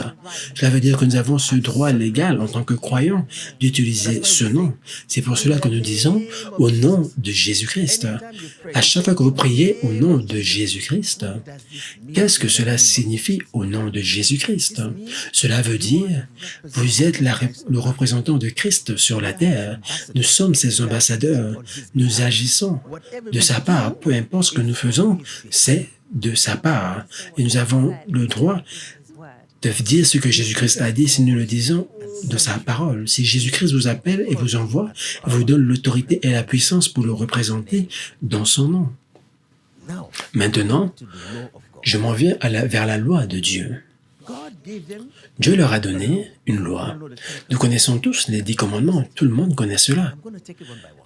Cela veut dire que nous avons ce droit légal en tant que croyants d'utiliser ce nom. C'est pour cela que nous disons au nom de Jésus-Christ. À chaque fois que vous priez au nom de Jésus-Christ, qu'est-ce que cela signifie au nom de Jésus-Christ? Cela veut dire, vous êtes le représentant de Christ sur la terre. Nous sommes ses ambassadeurs. Nous agissons de sa part. Peu importe ce que nous faisons, c'est de sa part. Et nous avons le droit de dire ce que Jésus-Christ a dit si nous le disons de sa parole. Si Jésus-Christ vous appelle et vous envoie, il vous donne l'autorité et la puissance pour le représenter dans son nom. Maintenant, je m'en viens vers la loi de Dieu. Dieu leur a donné une loi. Nous connaissons tous les 10 commandements. Tout le monde connaît cela.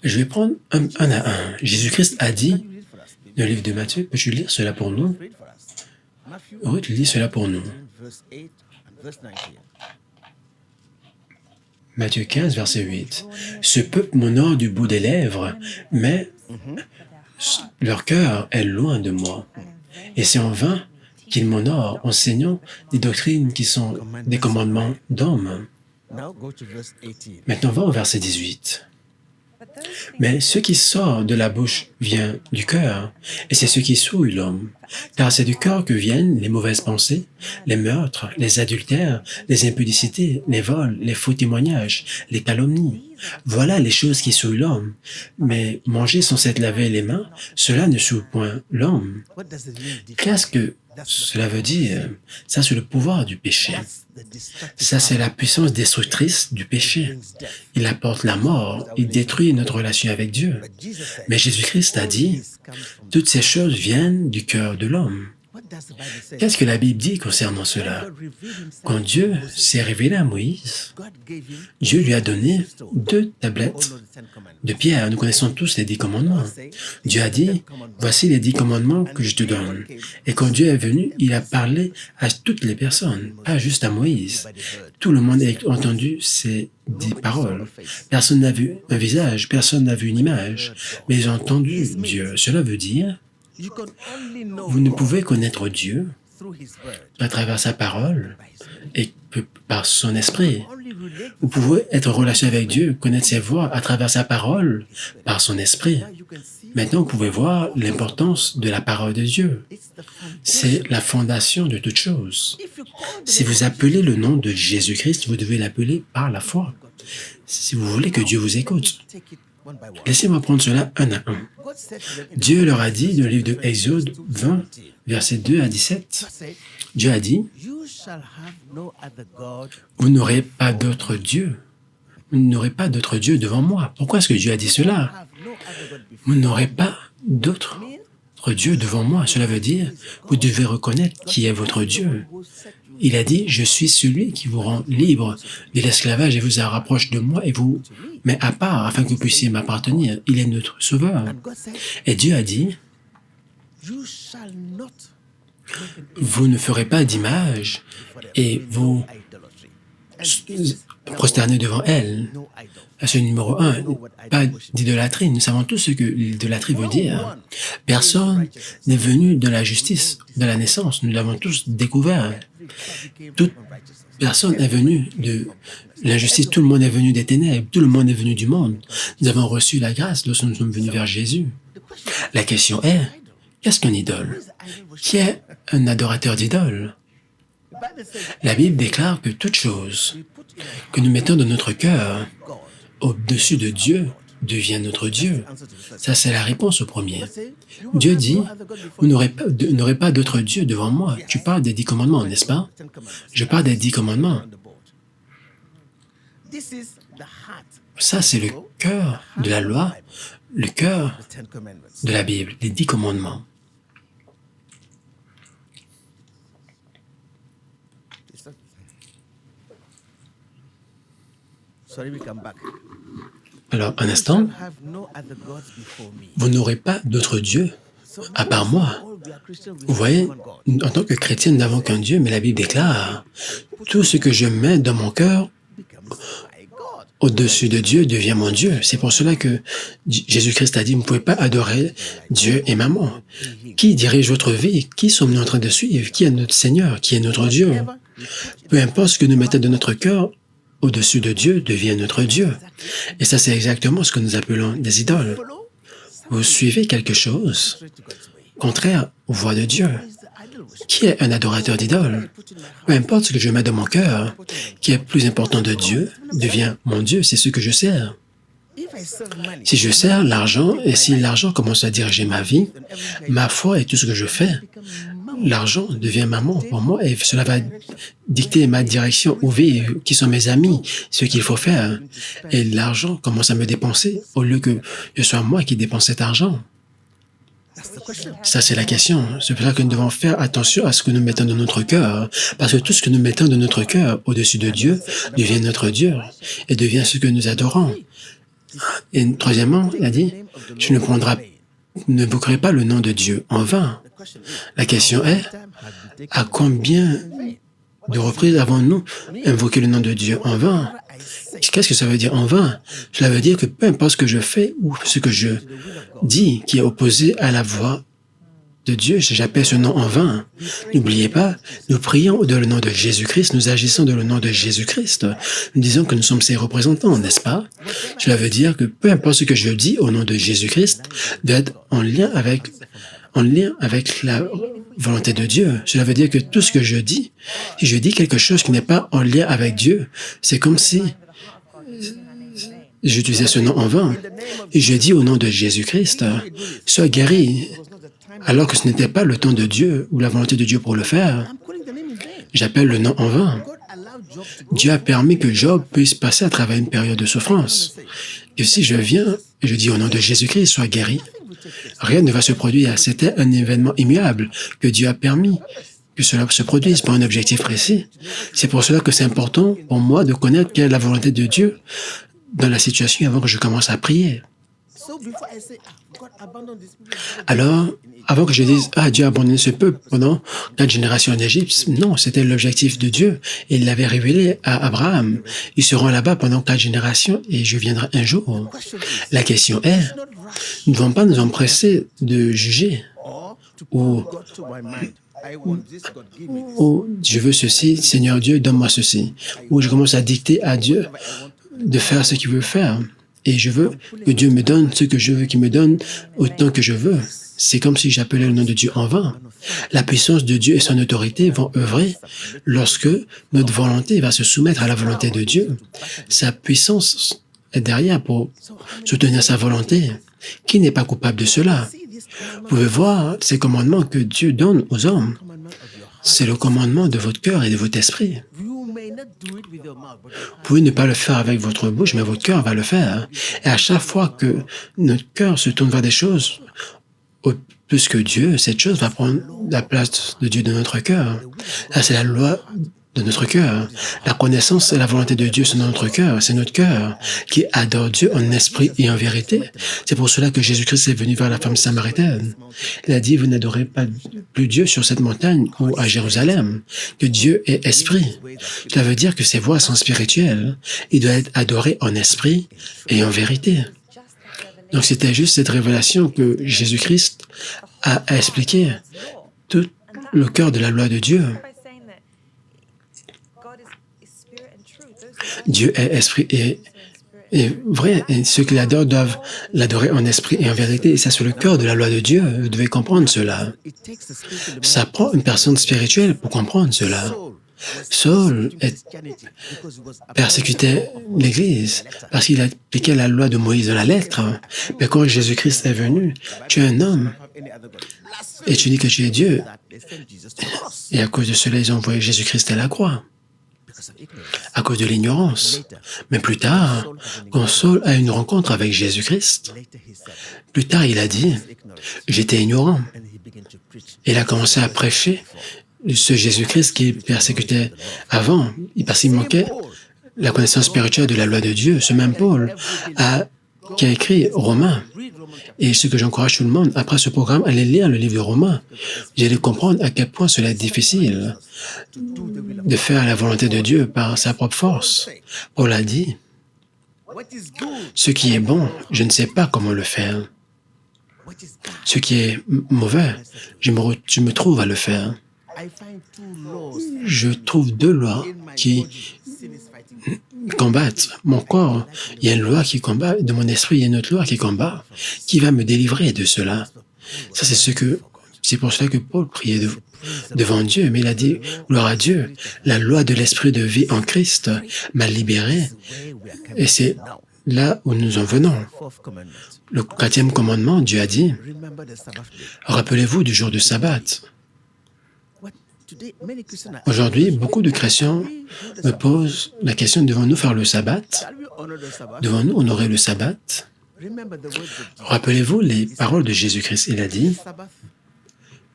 Je vais prendre un à un. Jésus-Christ a dit, dans le livre de Matthieu, peux-tu lire cela pour nous? Oui, tu lis cela pour nous. Matthieu 15, verset 8. Ce peuple m'honore du bout des lèvres, mais leur cœur est loin de moi. Et c'est en vain qu'ils m'honorent, enseignant des doctrines qui sont des commandements d'hommes. Maintenant, va au verset 18. Mais ce qui sort de la bouche vient du cœur, et c'est ce qui souille l'homme. Car c'est du cœur que viennent les mauvaises pensées, les meurtres, les adultères, les impudicités, les vols, les faux témoignages, les calomnies. Voilà les choses qui souillent l'homme. Mais manger sans s'être lavé les mains, cela ne souille point l'homme. Qu'est-ce que cela veut dire? Ça, c'est le pouvoir du péché. Ça, c'est la puissance destructrice du péché. Il apporte la mort, il détruit notre relation avec Dieu. Mais Jésus-Christ a dit, toutes ces choses viennent du cœur de l'homme. Qu'est-ce que la Bible dit concernant cela? Quand Dieu s'est révélé à Moïse, Dieu lui a donné 2 tablettes de pierre. Nous connaissons tous les 10 commandements. Dieu a dit, voici les 10 commandements que je te donne. Et quand Dieu est venu, il a parlé à toutes les personnes, pas juste à Moïse. Tout le monde a entendu ces 10 paroles. Personne n'a vu un visage, personne n'a vu une image, mais ils ont entendu Dieu. Cela veut dire, vous ne pouvez connaître Dieu à travers sa parole et par son esprit. Vous pouvez être en relation avec Dieu, connaître ses voies à travers sa parole, par son esprit. Maintenant, vous pouvez voir l'importance de la parole de Dieu. C'est la fondation de toute chose. Si vous appelez le nom de Jésus-Christ, vous devez l'appeler par la foi. Si vous voulez que Dieu vous écoute. Laissez-moi prendre cela un à un. Dieu leur a dit dans le livre de Exode 20, versets 2 à 17, Dieu a dit, vous n'aurez pas d'autre Dieu. Vous n'aurez pas d'autre Dieu devant moi. Pourquoi est-ce que Dieu a dit cela? Vous n'aurez pas d'autre Dieu devant moi. Cela veut dire, vous devez reconnaître qui est votre Dieu. Il a dit, je suis celui qui vous rend libre de l'esclavage et vous rapproche de moi et vous met à part afin que vous puissiez m'appartenir. Il est notre sauveur. Et Dieu a dit, vous ne ferez pas d'image et vous prosternez devant elle. C'est le numéro 1, pas d'idolâtrie. Nous savons tous ce que l'idolâtrie veut dire. Personne n'est venu de la justice, de la naissance. Nous l'avons tous découvert. Toute Personne est venu de l'injustice, tout le monde est venu des ténèbres, tout le monde est venu du monde. Nous avons reçu la grâce lorsque nous sommes venus vers Jésus. La question est, qu'est-ce qu'un idole? Qui est un adorateur d'idole? La Bible déclare que toute chose que nous mettons dans notre cœur au-dessus de Dieu devient notre Dieu. Ça, c'est la réponse au premier. Dieu dit, vous n'aurez pas d'autre Dieu devant moi. Tu parles des 10 commandements, n'est-ce pas? Je parle des 10 commandements. Ça, c'est le cœur de la loi, le cœur de la Bible, les 10 commandements. Alors, un instant, vous n'aurez pas d'autre Dieu à part moi. Vous voyez, en tant que chrétien, nous n'avons qu'un Dieu, mais la Bible déclare, tout ce que je mets dans mon cœur au-dessus de Dieu devient mon Dieu. C'est pour cela que Jésus-Christ a dit, vous ne pouvez pas adorer Dieu et maman. Qui dirige votre vie? Qui sommes-nous en train de suivre? Qui est notre Seigneur? Qui est notre Dieu? Peu importe ce que nous mettons dans notre cœur, au-dessus de Dieu devient notre Dieu. Et ça, c'est exactement ce que nous appelons des idoles. Vous suivez quelque chose contraire aux voies de Dieu. Qui est un adorateur d'idoles? Peu importe ce que je mets dans mon cœur, qui est plus important de Dieu devient mon Dieu, c'est ce que je sers. Si je sers l'argent et si l'argent commence à diriger ma vie, ma foi et tout ce que je fais, l'argent devient maman pour moi et cela va dicter ma direction, où vivre, qui sont mes amis, ce qu'il faut faire. Et l'argent commence à me dépenser au lieu que ce soit moi qui dépense cet argent. Ça, c'est la question. C'est pour ça que nous devons faire attention à ce que nous mettons dans notre cœur, parce que tout ce que nous mettons dans notre cœur au-dessus de Dieu devient notre Dieu et devient ce que nous adorons. Et troisièmement, il a dit, tu ne invoquerai pas le nom de Dieu en vain. La question est, à combien de reprises avons-nous invoqué le nom de Dieu en vain? Qu'est-ce que ça veut dire en vain? Cela veut dire que peu importe ce que je fais ou ce que je dis qui est opposé à la voix de Dieu, j'appelle ce nom en vain. N'oubliez pas, nous prions dans le nom de Jésus-Christ, nous agissons dans le nom de Jésus-Christ. Nous disons que nous sommes ses représentants, n'est-ce pas? Cela veut dire que peu importe ce que je dis au nom de Jésus-Christ doit être en lien avec la volonté de Dieu. Cela veut dire que tout ce que je dis, si je dis quelque chose qui n'est pas en lien avec Dieu, c'est comme si j'utilisais ce nom en vain. Et je dis au nom de Jésus-Christ, sois guéri, alors que ce n'était pas le temps de Dieu ou la volonté de Dieu pour le faire. J'appelle le nom en vain. Dieu a permis que Job puisse passer à travers une période de souffrance. Et si je viens et je dis au nom de Jésus-Christ, sois guéri, rien ne va se produire. C'était un événement immuable que Dieu a permis que cela se produise pour un objectif précis. C'est pour cela que c'est important pour moi de connaître quelle est la volonté de Dieu dans la situation avant que je commence à prier. Alors, avant que je dise, « Ah, Dieu a abandonné ce peuple pendant 4 générations en Égypte », non, c'était l'objectif de Dieu. Et il l'avait révélé à Abraham. Ils seront là-bas pendant 4 générations et je viendrai un jour. La question est, nous ne devons pas nous empresser de juger ou je veux ceci, Seigneur Dieu, donne-moi ceci. Ou je commence à dicter à Dieu de faire ce qu'il veut faire. Et je veux que Dieu me donne ce que je veux qu'il me donne autant que je veux. C'est comme si j'appelais le nom de Dieu en vain. La puissance de Dieu et son autorité vont œuvrer lorsque notre volonté va se soumettre à la volonté de Dieu. Sa puissance est derrière pour soutenir sa volonté. Qui n'est pas coupable de cela? Vous pouvez voir ces commandements que Dieu donne aux hommes. C'est le commandement de votre cœur et de votre esprit. Vous pouvez ne pas le faire avec votre bouche, mais votre cœur va le faire. Et à chaque fois que notre cœur se tourne vers des choses plus que Dieu, cette chose va prendre la place de Dieu dans notre cœur. Là, c'est la loi de notre cœur. La connaissance et la volonté de Dieu sont dans notre cœur. C'est notre cœur qui adore Dieu en esprit et en vérité. C'est pour cela que Jésus-Christ est venu vers la femme samaritaine. Il a dit, vous n'adorez pas plus Dieu sur cette montagne ou à Jérusalem, que Dieu est esprit. Cela veut dire que ses voies sont spirituelles. Il doit être adoré en esprit et en vérité. Donc c'était juste cette révélation que Jésus-Christ a expliqué tout le cœur de la loi de Dieu. Dieu est esprit et vrai, et ceux qui l'adorent doivent l'adorer en esprit et en vérité. Et ça, c'est le cœur de la loi de Dieu. Vous devez comprendre cela. Ça prend une personne spirituelle pour comprendre cela. Saul persécutait l'Église parce qu'il appliquait la loi de Moïse dans la lettre. Mais quand Jésus-Christ est venu, tu es un homme et tu dis que tu es Dieu. Et à cause de cela, ils ont envoyé Jésus-Christ à la croix, à cause de l'ignorance. Mais plus tard, quand Saul a une rencontre avec Jésus-Christ, plus tard il a dit, j'étais ignorant. Il a commencé à prêcher ce Jésus-Christ qui persécutait avant, parce qu'il manquait la connaissance spirituelle de la loi de Dieu. Ce même Paul qui a écrit Romains. Et ce que j'encourage tout le monde, après ce programme, allez lire le livre de Romains. Vous allez comprendre à quel point cela est difficile de faire la volonté de Dieu par sa propre force. Paul a dit, ce qui est bon, je ne sais pas comment le faire. Ce qui est mauvais, je me trouve à le faire. Je trouve deux lois qui combattent mon corps. Il y a une loi qui combat, de mon esprit, il y a une autre loi qui combat, qui va me délivrer de cela. Ça, c'est pour cela que Paul priait devant Dieu, mais il a dit, gloire à Dieu, la loi de l'esprit de vie en Christ m'a libéré, et c'est là où nous en venons. Le 4e commandement, Dieu a dit, rappelez-vous du jour du sabbat. Aujourd'hui, beaucoup de chrétiens me posent la question, devons-nous faire le sabbat? Devons-nous honorer le sabbat? Rappelez-vous les paroles de Jésus-Christ. Il a dit,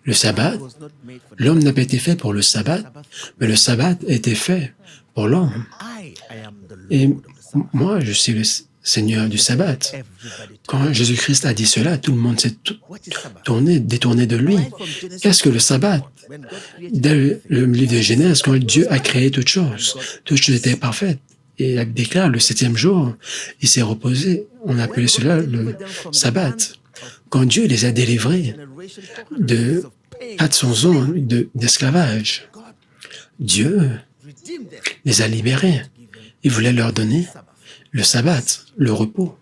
le sabbat, l'homme n'a pas été fait pour le sabbat, mais le sabbat a été fait pour l'homme. Et moi, je suis le Seigneur du sabbat. Quand Jésus-Christ a dit cela, tout le monde s'est détourné de lui. Qu'est-ce que le sabbat? Dans le livre de Genèse, quand Dieu a créé toutes choses étaient parfaites. Et il déclare le 7e jour, il s'est reposé. On appelait cela le sabbat. Quand Dieu les a délivrés de 400 ans d'esclavage, Dieu les a libérés. Il voulait leur donner le sabbat, le repos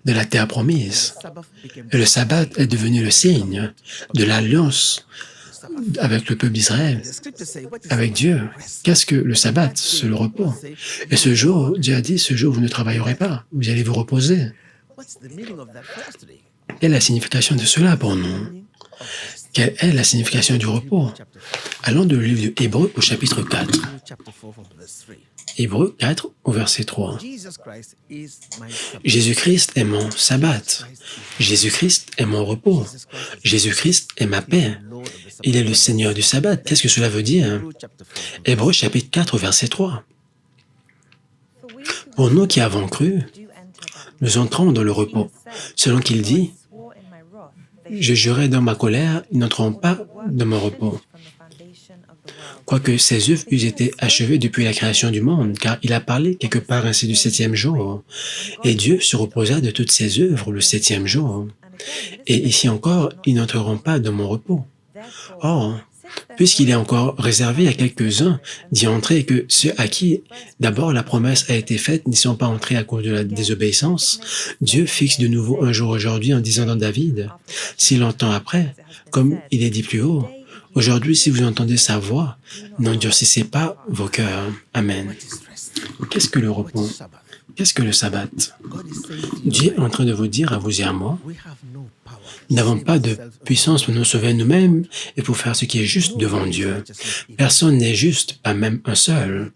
de la terre promise. Et le sabbat est devenu le signe de l'alliance avec le peuple d'Israël, avec Dieu. Qu'est-ce que le sabbat? C'est le repos. Et ce jour, Dieu a dit, ce jour, vous ne travaillerez pas, vous allez vous reposer. Quelle est la signification de cela pour nous? Quelle est la signification du repos? Allons dans le livre de Hébreux au chapitre 4. Hébreux 4 au verset 3. Jésus-Christ est mon sabbat. Jésus-Christ est mon repos. Jésus-Christ est ma paix. Il est le Seigneur du sabbat. Qu'est-ce que cela veut dire? Hébreux chapitre 4 au verset 3. Pour nous qui avons cru, nous entrons dans le repos. Selon qu'il dit, je jurai dans ma colère, ils n'entreront pas dans mon repos. Quoique ses œuvres eussent été achevées depuis la création du monde, car il a parlé quelque part ainsi du 7e jour. Et Dieu se reposa de toutes ses œuvres le 7e jour. Et ici encore, ils n'entreront pas dans mon repos. Or, puisqu'il est encore réservé à quelques-uns d'y entrer et que ceux à qui d'abord la promesse a été faite n'y sont pas entrés à cause de la désobéissance, Dieu fixe de nouveau un jour aujourd'hui en disant dans David, si longtemps après, comme il est dit plus haut, aujourd'hui, si vous entendez sa voix, n'endurcissez pas vos cœurs. Amen. Qu'est-ce que le repos? Qu'est-ce que le sabbat? Dieu est en train de vous dire à vous et à moi, nous n'avons pas de puissance pour nous sauver nous-mêmes et pour faire ce qui est juste devant Dieu. Personne n'est juste, pas même un seul.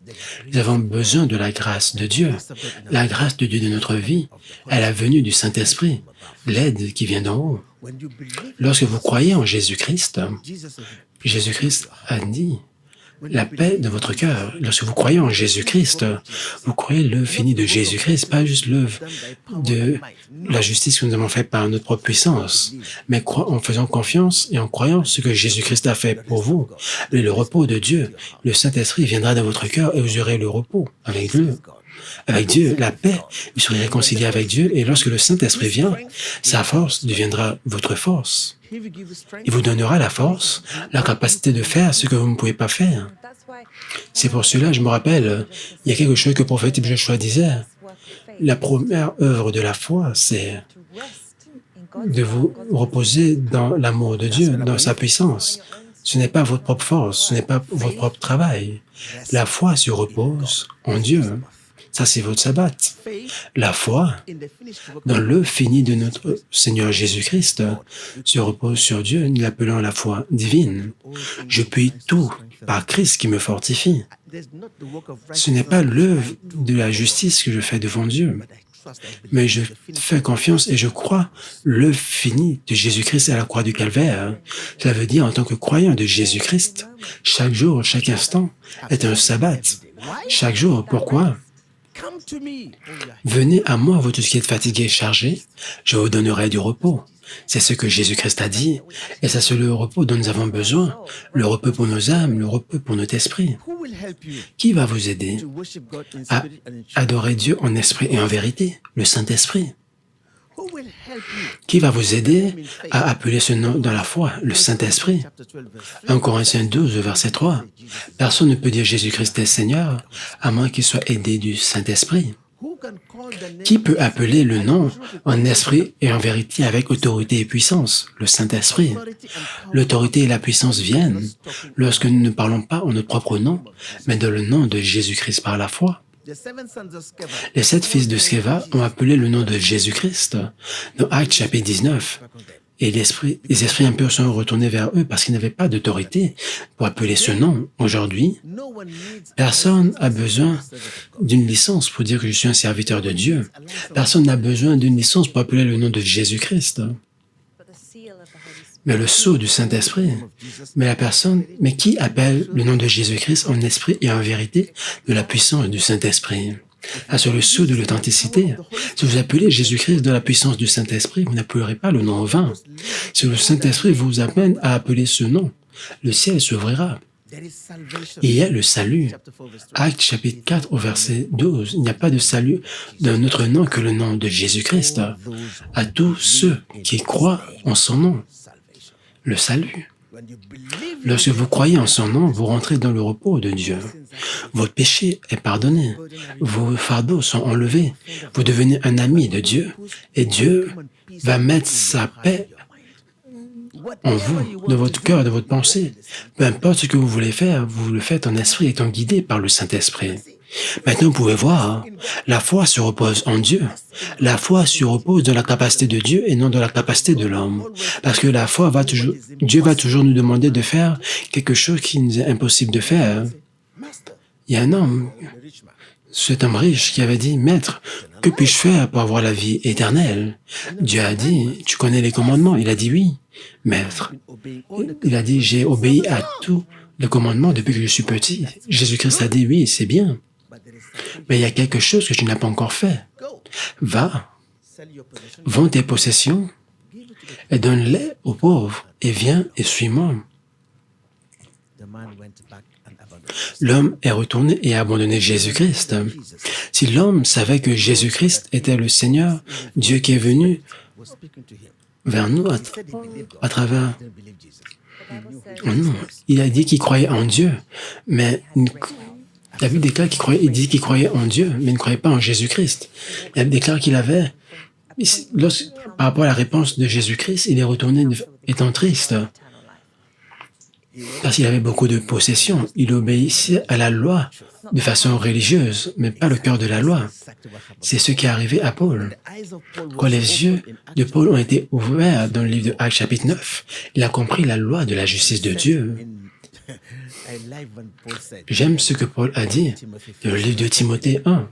Nous avons besoin de la grâce de Dieu. La grâce de Dieu de notre vie est la venue du Saint-Esprit, l'aide qui vient d'en haut. Lorsque vous croyez en Jésus-Christ, Jésus-Christ a dit, la paix de votre cœur. Lorsque vous croyez en Jésus-Christ, vous croyez l'œuvre finie de Jésus-Christ, pas juste l'œuvre de la justice que nous avons faite par notre propre puissance, mais en faisant confiance et en croyant ce que Jésus-Christ a fait pour vous. Et le repos de Dieu, le Saint-Esprit viendra dans votre cœur et vous aurez le repos avec Dieu. avec Dieu, la paix, vous serez réconcilié avec Dieu, et lorsque le Saint-Esprit vient, sa force deviendra votre force. Il vous donnera la force, la capacité de faire ce que vous ne pouvez pas faire. C'est pour cela, je me rappelle, il y a quelque chose que le prophète Joshua disait. La première œuvre de la foi, c'est de vous reposer dans l'amour de Dieu, dans sa puissance. Ce n'est pas votre propre force, ce n'est pas votre propre travail. La foi se repose en Dieu. Ça, c'est votre sabbat. La foi, dans l'œuvre finie de notre Seigneur Jésus-Christ, se repose sur Dieu, nous l'appelons la foi divine. Je puis tout par Christ qui me fortifie. Ce n'est pas l'œuvre de la justice que je fais devant Dieu, mais je fais confiance et je crois l'œuvre finie de Jésus-Christ à la croix du Calvaire. Cela veut dire, en tant que croyant de Jésus-Christ, chaque jour, chaque instant est un sabbat. Chaque jour, pourquoi? Venez à moi, vous tous qui êtes fatigués et chargés, je vous donnerai du repos. C'est ce que Jésus-Christ a dit, et c'est le repos dont nous avons besoin, le repos pour nos âmes, le repos pour notre esprit. Qui va vous aider à adorer Dieu en esprit et en vérité? Le Saint-Esprit. Qui va vous aider à appeler ce nom dans la foi? Le Saint-Esprit. 1 Corinthiens 12, verset 3. Personne ne peut dire Jésus-Christ est Seigneur à moins qu'il soit aidé du Saint-Esprit. Qui peut appeler le nom en esprit et en vérité avec autorité et puissance? Le Saint-Esprit. L'autorité et la puissance viennent lorsque nous ne parlons pas en notre propre nom, mais dans le nom de Jésus-Christ par la foi. Les 7 fils de Sceva ont appelé le nom de Jésus-Christ dans Actes chapitre 19. Et les esprits impurs sont retournés vers eux parce qu'ils n'avaient pas d'autorité pour appeler ce nom. Aujourd'hui, personne n'a besoin d'une licence pour dire que je suis un serviteur de Dieu. Personne n'a besoin d'une licence pour appeler le nom de Jésus-Christ. Mais le sceau du Saint-Esprit, mais qui appelle le nom de Jésus-Christ en esprit et en vérité de la puissance du Saint-Esprit? Sur le sceau de l'authenticité. Si vous appelez Jésus-Christ de la puissance du Saint-Esprit, vous n'appellerez pas le nom en vain. Si le Saint-Esprit vous amène à appeler ce nom, le ciel s'ouvrira. Il y a le salut. Actes chapitre 4 au verset 12. Il n'y a pas de salut d'un autre nom que le nom de Jésus-Christ. À tous ceux qui croient en son nom. Le salut. Lorsque vous croyez en son nom, vous rentrez dans le repos de Dieu. Votre péché est pardonné. Vos fardeaux sont enlevés. Vous devenez un ami de Dieu. Et Dieu va mettre sa paix en vous, dans votre cœur, dans votre pensée. Peu importe ce que vous voulez faire, vous le faites en esprit, étant guidé par le Saint-Esprit. Maintenant, vous pouvez voir, la foi se repose en Dieu. La foi se repose dans la capacité de Dieu et non dans la capacité de l'homme. Parce que la foi Dieu va toujours nous demander de faire quelque chose qui nous est impossible de faire. Il y a un homme, cet homme riche, qui avait dit, « Maître, que puis-je faire pour avoir la vie éternelle ?» Dieu a dit, « Tu connais les commandements ?» Il a dit, « Oui, Maître. » Il a dit, « J'ai obéi à tous les commandements depuis que je suis petit. » Jésus-Christ a dit, « Oui, c'est bien. Mais il y a quelque chose que tu n'as pas encore fait. Va, vends tes possessions et donne-les aux pauvres et viens et suis-moi. » L'homme est retourné et a abandonné Jésus-Christ. Si l'homme savait que Jésus-Christ était le Seigneur, Dieu qui est venu vers nous à travers... Oh non, il a dit qu'il croyait en Dieu, mais il y avait des cas qui croyaient, il dit qu'il croyait en Dieu, mais il ne croyait pas en Jésus-Christ. Il y avait des cas qu'il avait. Par rapport à la réponse de Jésus-Christ, il est retourné étant triste. Parce qu'il avait beaucoup de possessions. Il obéissait à la loi de façon religieuse, mais pas le cœur de la loi. C'est ce qui est arrivé à Paul. Quand les yeux de Paul ont été ouverts dans le livre de Actes chapitre 9, il a compris la loi de la justice de Dieu. J'aime ce que Paul a dit dans le livre de Timothée 1.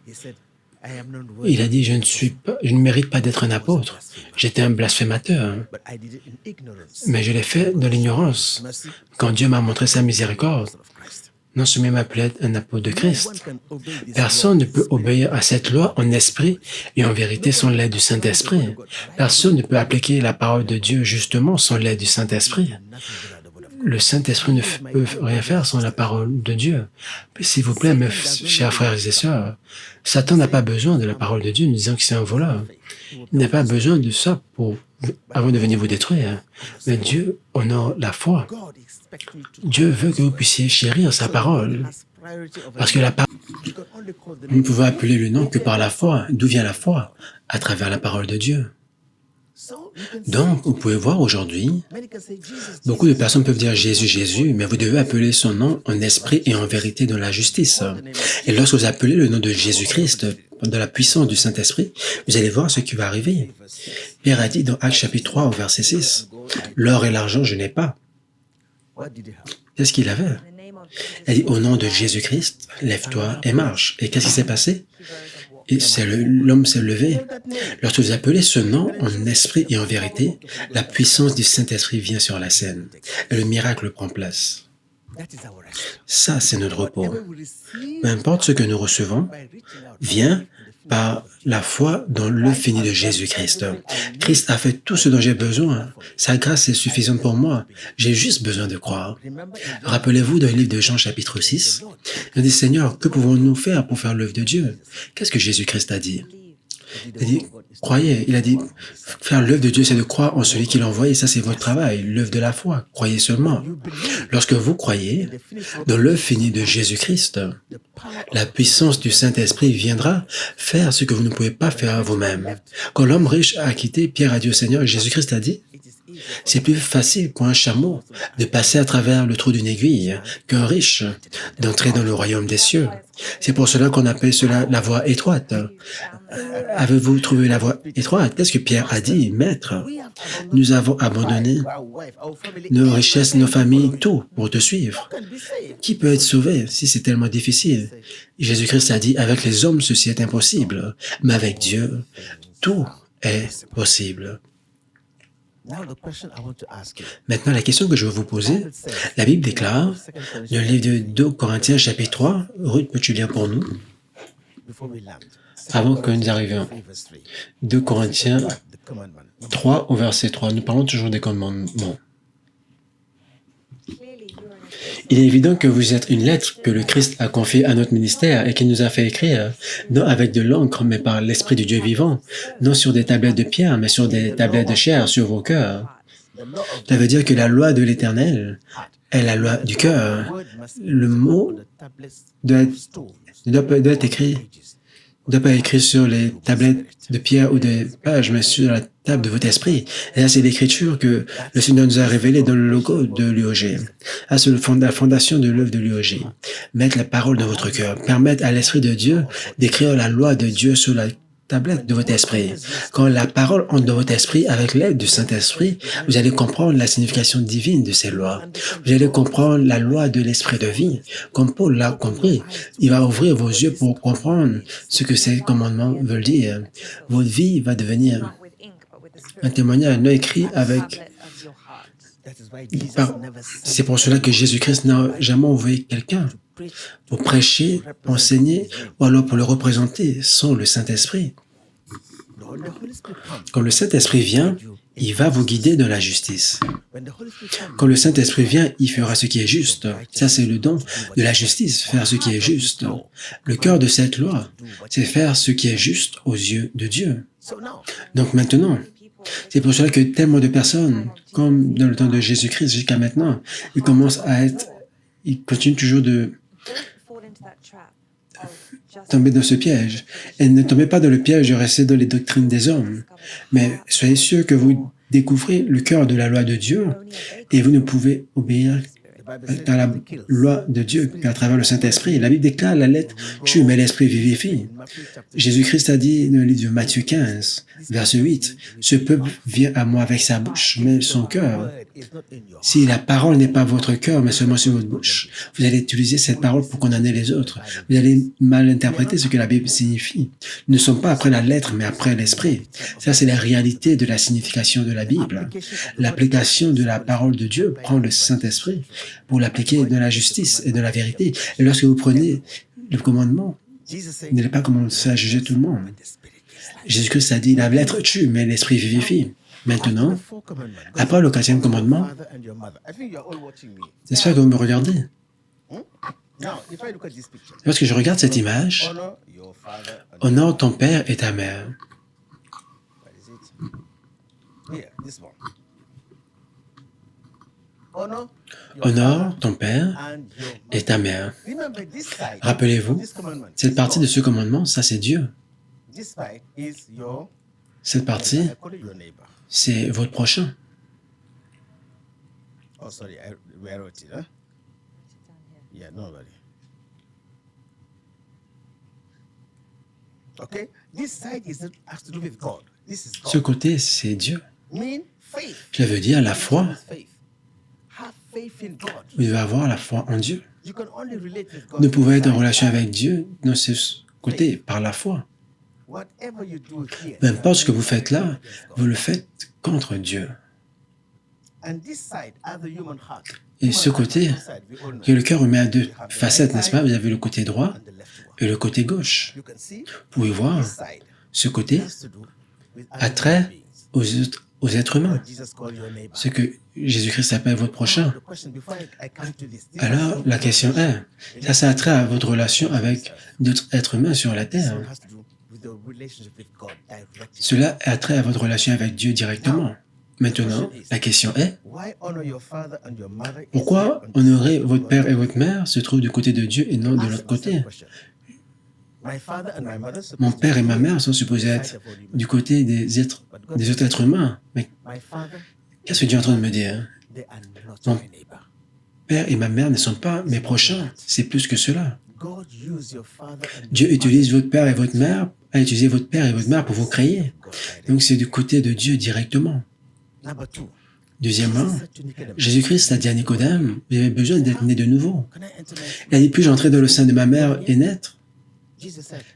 Il a dit, je ne mérite pas d'être un apôtre. J'étais un blasphémateur. Mais je l'ai fait dans l'ignorance. Quand Dieu m'a montré sa miséricorde, non seulement m'appelait un apôtre de Christ. Personne ne peut obéir à cette loi en esprit et en vérité sans l'aide du Saint-Esprit. Personne ne peut appliquer la parole de Dieu justement sans l'aide du Saint-Esprit. le Saint-Esprit ne peut rien faire sans la parole de Dieu. S'il vous plaît, mes chers frères et sœurs, Satan n'a pas besoin de la parole de Dieu nous disant que c'est un voleur. Il n'a pas besoin de ça avant de venir vous détruire. Mais Dieu honore la foi. Dieu veut que vous puissiez chérir sa parole. Parce que la parole, nous ne pouvons appeler le nom que par la foi. D'où vient la foi? À travers la parole de Dieu. Donc, vous pouvez voir aujourd'hui, beaucoup de personnes peuvent dire Jésus, Jésus, mais vous devez appeler son nom en esprit et en vérité dans la justice. Et lorsque vous appelez le nom de Jésus-Christ dans la puissance du Saint-Esprit, vous allez voir ce qui va arriver. Pierre a dit dans Actes chapitre 3 au verset 6, « L'or et l'argent, je n'ai pas. » Qu'est-ce qu'il avait? Il a dit, « Au nom de Jésus-Christ, lève-toi et marche. » Et qu'est-ce qui s'est passé? Et l'homme s'est levé. Lorsque vous appelez ce nom en esprit et en vérité, la puissance du Saint-Esprit vient sur la scène et le miracle prend place. Ça, c'est notre repos. Peu importe ce que nous recevons, vient par la foi dans l'œuvre finie de Jésus-Christ. Christ a fait tout ce dont j'ai besoin. Sa grâce est suffisante pour moi. J'ai juste besoin de croire. Rappelez-vous dans le livre de Jean chapitre 6, il dit, Seigneur, que pouvons-nous faire pour faire l'œuvre de Dieu? Qu'est-ce que Jésus-Christ a dit? Il a dit, croyez. Il a dit, faire l'œuvre de Dieu, c'est de croire en celui qui l'a envoyé. Ça, c'est votre travail, l'œuvre de la foi. Croyez seulement. Lorsque vous croyez dans l'œuvre finie de Jésus-Christ, la puissance du Saint-Esprit viendra faire ce que vous ne pouvez pas faire vous-même. Quand l'homme riche a quitté, Pierre a dit au Seigneur, Jésus-Christ a dit, c'est plus facile pour un chameau de passer à travers le trou d'une aiguille qu'un riche d'entrer dans le royaume des cieux. C'est pour cela qu'on appelle cela la voie étroite. Avez-vous trouvé la voie étroite? Qu'est-ce que Pierre a dit? Maître, nous avons abandonné nos richesses, nos familles, tout pour te suivre. Qui peut être sauvé si c'est tellement difficile? Jésus-Christ a dit, avec les hommes, ceci est impossible, mais avec Dieu, tout est possible. Maintenant, la question que je veux vous poser, la Bible déclare, dans le livre de 2 Corinthiens chapitre 3, Ruth, peux-tu lire pour nous? Avant que nous arrivions. 2 Corinthiens 3 au verset 3, nous parlons toujours des commandements. Il est évident que vous êtes une lettre que le Christ a confiée à notre ministère et qu'il nous a fait écrire, non avec de l'encre, mais par l'Esprit du Dieu vivant, non sur des tablettes de pierre, mais sur des tablettes de chair, sur vos cœurs. Ça veut dire que la loi de l'Éternel est la loi du cœur. Le mot doit être écrit. Il ne doit pas être écrit sur les tablettes de pierre ou de pages, mais sur la table de votre esprit. Et là, c'est l'écriture que le Seigneur nous a révélée dans le logo de l'UOG. Là, c'est la fondation de l'œuvre de l'UOG. Mettre la parole dans votre cœur. Permettre à l'Esprit de Dieu d'écrire la loi de Dieu sur la tablette de votre esprit. Quand la parole entre dans votre esprit avec l'aide du Saint-Esprit, vous allez comprendre la signification divine de ces lois. Vous allez comprendre la loi de l'esprit de vie. Comme Paul l'a compris, il va ouvrir vos yeux pour comprendre ce que ces commandements veulent dire. Votre vie va devenir un témoignage non écrit avec... C'est pour cela que Jésus-Christ n'a jamais envoyé quelqu'un pour prêcher, enseigner ou alors pour le représenter sans le Saint-Esprit. Quand le Saint-Esprit vient, il va vous guider dans la justice. Quand le Saint-Esprit vient, il fera ce qui est juste. Ça, c'est le don de la justice, faire ce qui est juste. Le cœur de cette loi, c'est faire ce qui est juste aux yeux de Dieu. Donc maintenant, c'est pour cela que tellement de personnes, comme dans le temps de Jésus-Christ jusqu'à maintenant, ils continuent toujours de tomber dans ce piège. Et ne tombez pas dans le piège de rester dans les doctrines des hommes, mais soyez sûrs que vous découvrez le cœur de la loi de Dieu et vous ne pouvez obéir dans la loi de Dieu qu'à travers le Saint-Esprit. La Bible déclare la lettre tue, mais l'Esprit vivifie. Jésus-Christ a dit dans le livre de Matthieu 15, verset 8, « Ce peuple vient à moi avec sa bouche, mais son cœur. » Si la parole n'est pas votre cœur, mais seulement sur votre bouche, vous allez utiliser cette parole pour condamner les autres. Vous allez mal interpréter ce que la Bible signifie. Nous ne sommes pas après la lettre, mais après l'Esprit. Ça, c'est la réalité de la signification de la Bible. L'application de la parole de Dieu prend le Saint-Esprit pour l'appliquer dans la justice et dans la vérité. Et lorsque vous prenez le commandement, vous n'allez pas commencer à juger tout le monde. Jésus-Christ a dit, la lettre tue, mais l'Esprit vivifie. Maintenant, après le quatrième commandement, j'espère que vous me regardez. Lorsque je regarde cette image, honore ton père et ta mère. Honore ton père et ta mère. Rappelez-vous, cette partie de ce commandement, ça c'est Dieu. Cette partie, c'est votre prochain. Ce côté, c'est Dieu. Je veux dire la foi. Vous devez avoir la foi en Dieu. Vous ne pouvez être en relation avec Dieu dans ce côté par la foi. Peu importe ce que vous faites là, vous le faites contre Dieu. Et ce côté, que le cœur remet à deux facettes, n'est-ce pas? Vous avez le côté droit et le côté gauche. Vous pouvez voir, ce côté a trait aux êtres humains. Ce que Jésus-Christ appelle votre prochain. Alors, la question est, ça a trait à votre relation avec d'autres êtres humains sur la terre. Cela a trait à votre relation avec Dieu directement. Maintenant, la question est, pourquoi honorer votre père et votre mère se trouve du côté de Dieu et non de l'autre côté? Mon père et ma mère sont supposés être du côté des autres êtres humains. Mais qu'est-ce que Dieu est en train de me dire? Mon père et ma mère ne sont pas mes prochains, c'est plus que cela. Dieu utilise votre père et votre mère, a utilisé votre père et votre mère pour vous créer. Donc c'est du côté de Dieu directement. Deuxièmement, Jésus-Christ a dit à Nicodème, vous avez besoin d'être né de nouveau. Il a dit, puis-je entrer dans le sein de ma mère et naître?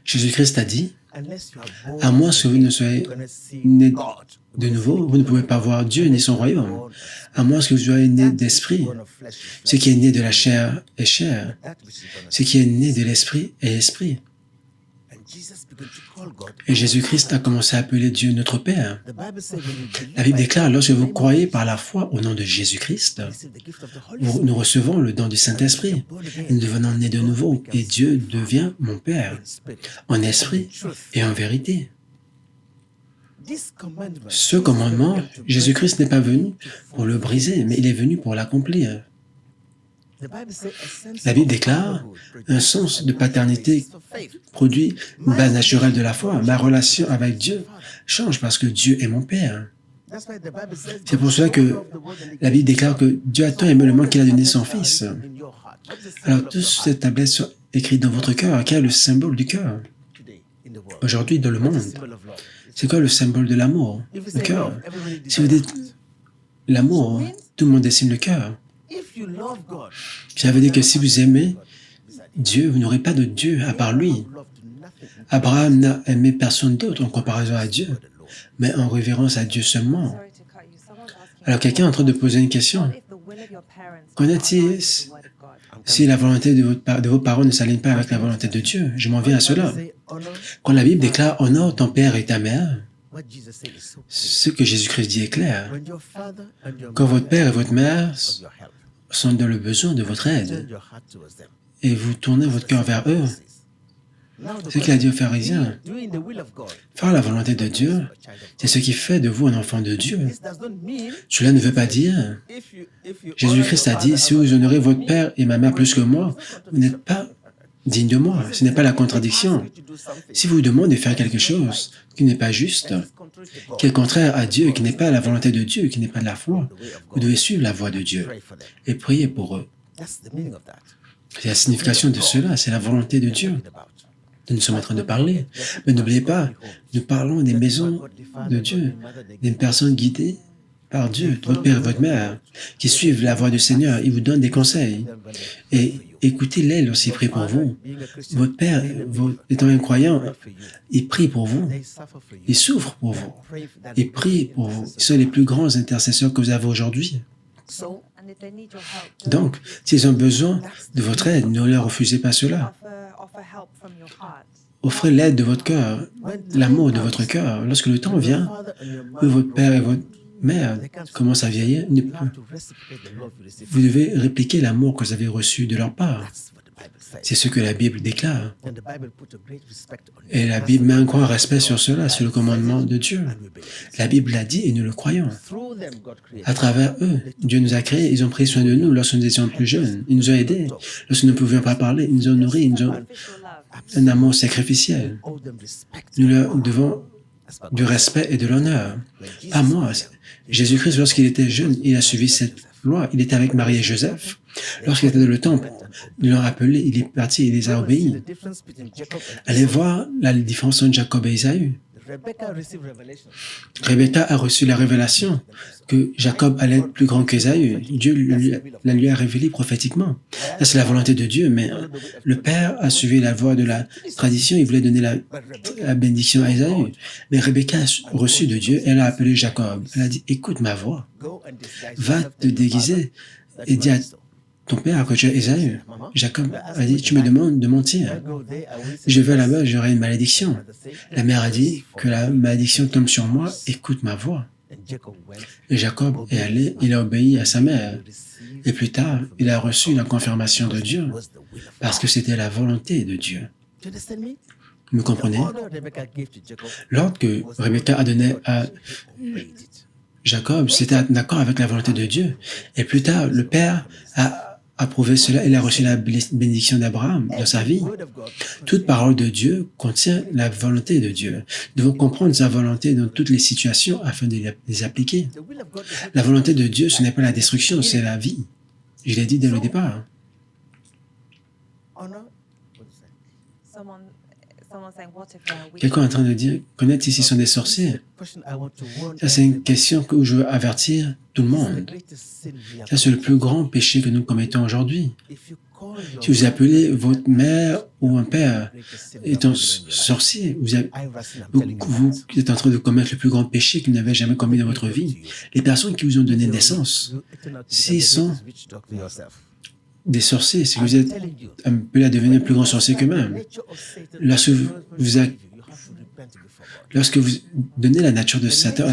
Jésus-Christ a dit, à moins que vous ne soyez né de nouveau, vous ne pouvez pas voir Dieu ni son royaume. À moins que vous soyez né d'esprit. Ce qui est né de la chair est chair. Ce qui est né de l'esprit est esprit. Et Jésus-Christ a commencé à appeler Dieu notre Père. La Bible déclare, lorsque vous croyez par la foi au nom de Jésus-Christ, nous recevons le don du Saint-Esprit. Nous devenons nés de nouveau et Dieu devient mon Père, en esprit et en vérité. Ce commandement, Jésus-Christ n'est pas venu pour le briser, mais il est venu pour l'accomplir. La Bible déclare, un sens de paternité produit une base naturelle de la foi. Ma relation avec Dieu change parce que Dieu est mon Père. C'est pour cela que la Bible déclare que Dieu a tant aimé le monde qu'il a donné son Fils. Alors, toutes ces tablettes sont écrites dans votre cœur. Quel est le symbole du cœur? Aujourd'hui, dans le monde, c'est quoi le symbole de l'amour? Le cœur. Si vous dites l'amour, tout le monde dessine le cœur. Ça veut dire que si vous aimez Dieu, vous n'aurez pas de Dieu à part lui. Abraham n'a aimé personne d'autre en comparaison à Dieu, mais en révérence à Dieu seulement. Alors quelqu'un est en train de poser une question. Connaît-il si la volonté de vos parents ne s'aligne pas avec la volonté de Dieu? Je m'en viens à cela. Quand la Bible déclare « Honore ton père et ta mère », ce que Jésus-Christ dit est clair. Quand votre père et votre mère sont dans le besoin de votre aide et vous tournez votre cœur vers eux, ce qu'il a dit aux pharisiens, faire la volonté de Dieu, c'est ce qui fait de vous un enfant de Dieu. Cela ne veut pas dire, Jésus-Christ a dit, si vous honorez votre père et ma mère plus que moi, vous n'êtes pas digne de moi. Ce n'est pas la contradiction. Si vous demandez de faire quelque chose qui n'est pas juste, qui est contraire à Dieu, qui n'est pas la volonté de Dieu, qui n'est pas de la foi, vous devez suivre la voie de Dieu et prier pour eux. C'est la signification de cela, c'est la volonté de Dieu dont nous sommes en train de parler. Mais n'oubliez pas, nous parlons des maisons de Dieu, des personnes guidées par Dieu, votre père et votre mère, qui suivent la voie du Seigneur. Ils vous donnent des conseils. Et écoutez-les lorsqu'ils prient pour vous. Votre père, étant un croyant, il prie pour vous. Il souffre pour vous. Il prie pour vous. Ils sont les plus grands intercesseurs que vous avez aujourd'hui. Donc, s'ils ont besoin de votre aide, ne leur refusez pas cela. Offrez l'aide de votre cœur, l'amour de votre cœur. Lorsque le temps vient, votre père et mère commence à vieillir, vous devez répliquer l'amour que vous avez reçu de leur part. C'est ce que la Bible déclare. Et la Bible met un grand respect sur cela, sur le commandement de Dieu. La Bible l'a dit et nous le croyons. À travers eux, Dieu nous a créés, ils ont pris soin de nous lorsque nous étions plus jeunes. Ils nous ont aidés. Lorsque nous ne pouvions pas parler, ils nous ont nourris, ils nous ont un amour sacrificiel. Nous leur devons du respect et de l'honneur. Pas moi. Jésus-Christ, lorsqu'il était jeune, il a suivi cette loi. Il était avec Marie et Joseph. Lorsqu'il était dans le temple, ils l'ont appelé, il est parti, il les a obéis. Allez voir la différence entre Jacob et Ésaü. Rebecca a reçu la révélation que Jacob allait être plus grand qu'Ésaü. Dieu la lui a révélé prophétiquement. Ça, c'est la volonté de Dieu, mais le père a suivi la voie de la tradition, il voulait donner la bénédiction à Ésaü. Mais Rebecca a reçu de Dieu, elle a appelé Jacob. Elle a dit, écoute ma voix, va te déguiser et dis à ton père que tu es Ésaü. Jacob a dit, tu me demandes de mentir. Je vais là-bas, j'aurai une malédiction. La mère a dit que la malédiction tombe sur moi, écoute ma voix. Et Jacob est allé, il a obéi à sa mère. Et plus tard, il a reçu la confirmation de Dieu, parce que c'était la volonté de Dieu. Vous comprenez? L'ordre que Rebecca a donné à Jacob, c'était d'accord avec la volonté de Dieu. Et plus tard, le père a approuvé cela, il a reçu la bénédiction d'Abraham dans sa vie. Toute parole de Dieu contient la volonté de Dieu. Nous devons comprendre sa volonté dans toutes les situations afin de les appliquer. La volonté de Dieu, ce n'est pas la destruction, c'est la vie. Je l'ai dit dès le départ. Quelqu'un est en train de dire, connaître ici sont des sorciers. Ça, c'est une question où je veux avertir tout le monde. Ça, c'est le plus grand péché que nous commettons aujourd'hui. Si vous appelez votre mère ou un père étant sorcier, vous êtes en train de commettre le plus grand péché que vous n'avez jamais commis dans votre vie. Les personnes qui vous ont donné naissance, s'ils sont des sorciers, c'est que vous êtes appelés à devenir plus grands sorciers qu'eux-mêmes. Lorsque vous donnez la nature de Satan,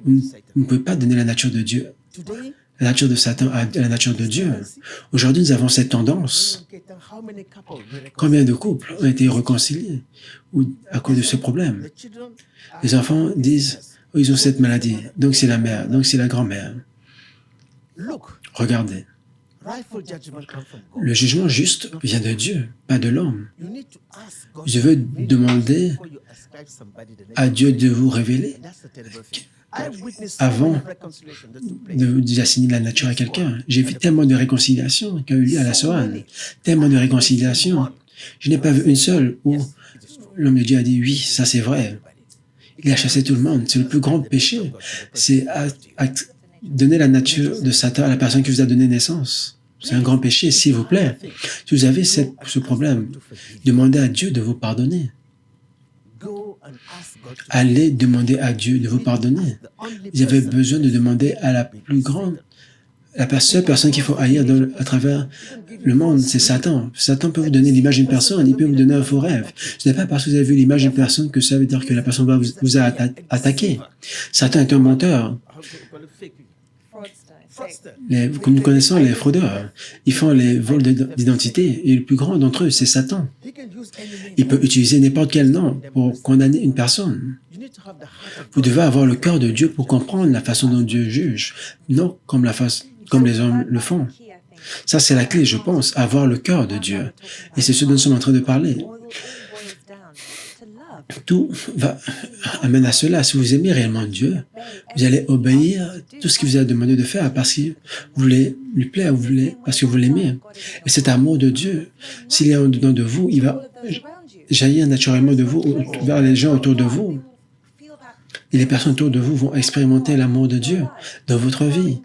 vous ne pouvez pas donner la nature de Dieu, la nature de Satan à la nature de Dieu. Aujourd'hui, nous avons cette tendance. Combien de couples ont été réconciliés à cause de ce problème? Les enfants disent, oh, ils ont cette maladie, donc c'est la mère, donc c'est la grand-mère. Regardez. Le jugement juste vient de Dieu, pas de l'homme. Je veux demander à Dieu de vous révéler avant de assigner la nature à quelqu'un. J'ai vu tellement de réconciliations qui ont eu lieu à la Soane, tellement de réconciliations. Je n'ai pas vu une seule où l'homme de Dieu a dit oui, ça c'est vrai. Il a chassé tout le monde. C'est le plus grand péché. C'est donner la nature de Satan à la personne qui vous a donné naissance. C'est un grand péché, s'il vous plaît. Si vous avez ce problème, demandez à Dieu de vous pardonner. Allez demander à Dieu de vous pardonner. Vous avez besoin de demander à la plus grande, la seule personne qu'il faut haïr à travers le monde, c'est Satan. Satan peut vous donner l'image d'une personne, il peut vous donner un faux rêve. Ce n'est pas parce que vous avez vu l'image d'une personne que ça veut dire que la personne vous a attaqué. Satan est un menteur. Nous connaissons les fraudeurs. Ils font les vols d'identité et le plus grand d'entre eux, c'est Satan. Il peut utiliser n'importe quel nom pour condamner une personne. Vous devez avoir le cœur de Dieu pour comprendre la façon dont Dieu juge, non comme les hommes le font. Ça, c'est la clé, je pense, avoir le cœur de Dieu. Et c'est ce dont nous sommes en train de parler. Tout amène à cela. Si vous aimez réellement Dieu, vous allez obéir tout ce qu'il vous a demandé de faire parce que vous voulez lui plaire, parce que vous l'aimez. Et cet amour de Dieu, s'il est en dedans de vous, il va jaillir naturellement de vous vers les gens autour de vous. Et les personnes autour de vous vont expérimenter l'amour de Dieu dans votre vie,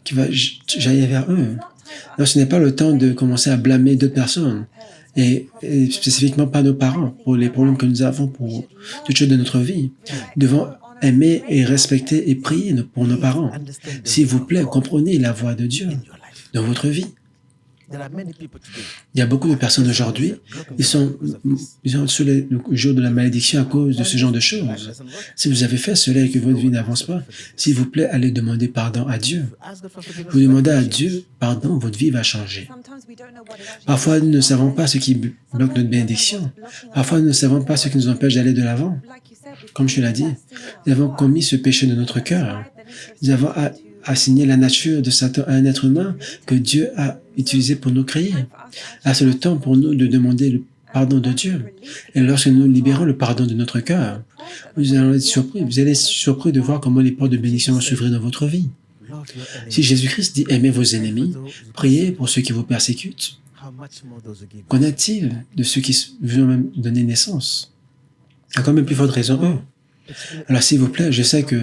qui va jaillir vers eux. Donc, ce n'est pas le temps de commencer à blâmer d'autres personnes. Et spécifiquement pas nos parents, pour les problèmes que nous avons, pour toutes choses de notre vie. Nous devons aimer et respecter et prier pour nos parents. S'il vous plaît, comprenez la voix de Dieu dans votre vie. Il y a beaucoup de personnes aujourd'hui, ils sont, ils sont sous le jour de la malédiction à cause de ce genre de choses. Si vous avez fait cela et que votre vie n'avance pas, s'il vous plaît, allez demander pardon à Dieu. Vous demandez à Dieu pardon, votre vie va changer. Parfois, nous ne savons pas ce qui bloque notre bénédiction. Parfois, nous ne savons pas ce qui nous empêche d'aller de l'avant. Comme je l'ai dit, nous avons commis ce péché de notre cœur. Nous avons assigné la nature de Satan à un être humain que Dieu a utilisé pour nous créer. Là, c'est le temps pour nous de demander le pardon de Dieu. Et lorsque nous libérons le pardon de notre cœur, vous allez être surpris. Vous allez être surpris de voir comment les portes de bénédiction vont s'ouvrir dans votre vie. Si Jésus-Christ dit aimez vos ennemis, priez pour ceux qui vous persécutent, qu'en est-il de ceux qui vous ont même donné naissance? À quand même plus forte raison eux. Alors s'il vous plaît, je sais que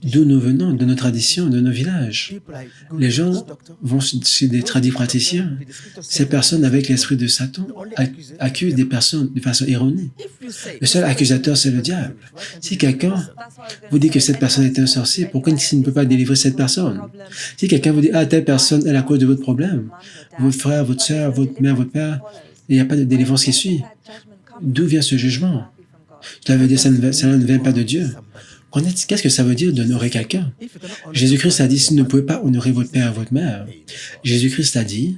d'où nous venons, de nos traditions, de nos villages, les gens vont chez des praticiens. Ces personnes avec l'esprit de Satan accusent des personnes de façon erronée. Le seul accusateur, c'est le diable. Si quelqu'un vous dit que cette personne est un sorcier, pourquoi il ne peut pas délivrer cette personne? Si quelqu'un vous dit, ah, telle personne est la cause de votre problème, votre frère, votre soeur, votre mère, votre père, il n'y a pas de délivrance qui suit. D'où vient ce jugement? Cela veut dire que cela ne vient pas de Dieu. Qu'est-ce que ça veut dire d'honorer quelqu'un? Jésus-Christ a dit, si vous ne pouvez pas honorer votre père et votre mère, Jésus-Christ a dit,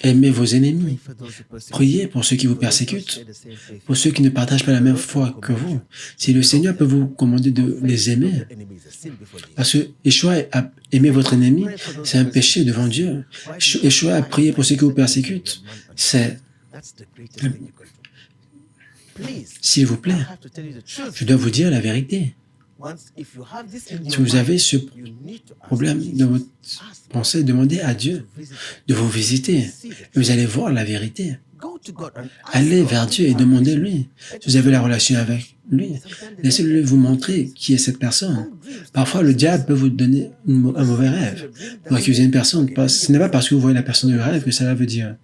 aimez vos ennemis, priez pour ceux qui vous persécutent, pour ceux qui ne partagent pas la même foi que vous. Si le Seigneur peut vous commander de les aimer, parce que Yeshua a aimé votre ennemi, c'est un péché devant Dieu. Yeshua a prié pour ceux qui vous persécutent, c'est... S'il vous plaît, je dois vous dire la vérité. Si vous avez ce problème dans votre pensée, demandez à Dieu de vous visiter. Vous allez voir la vérité. Allez vers Dieu et demandez-lui. Si vous avez la relation avec lui, laissez-le vous montrer qui est cette personne. Parfois, le diable peut vous donner un mauvais rêve pour accuser une personne. Ce n'est pas parce que vous voyez la personne du rêve que cela veut dire.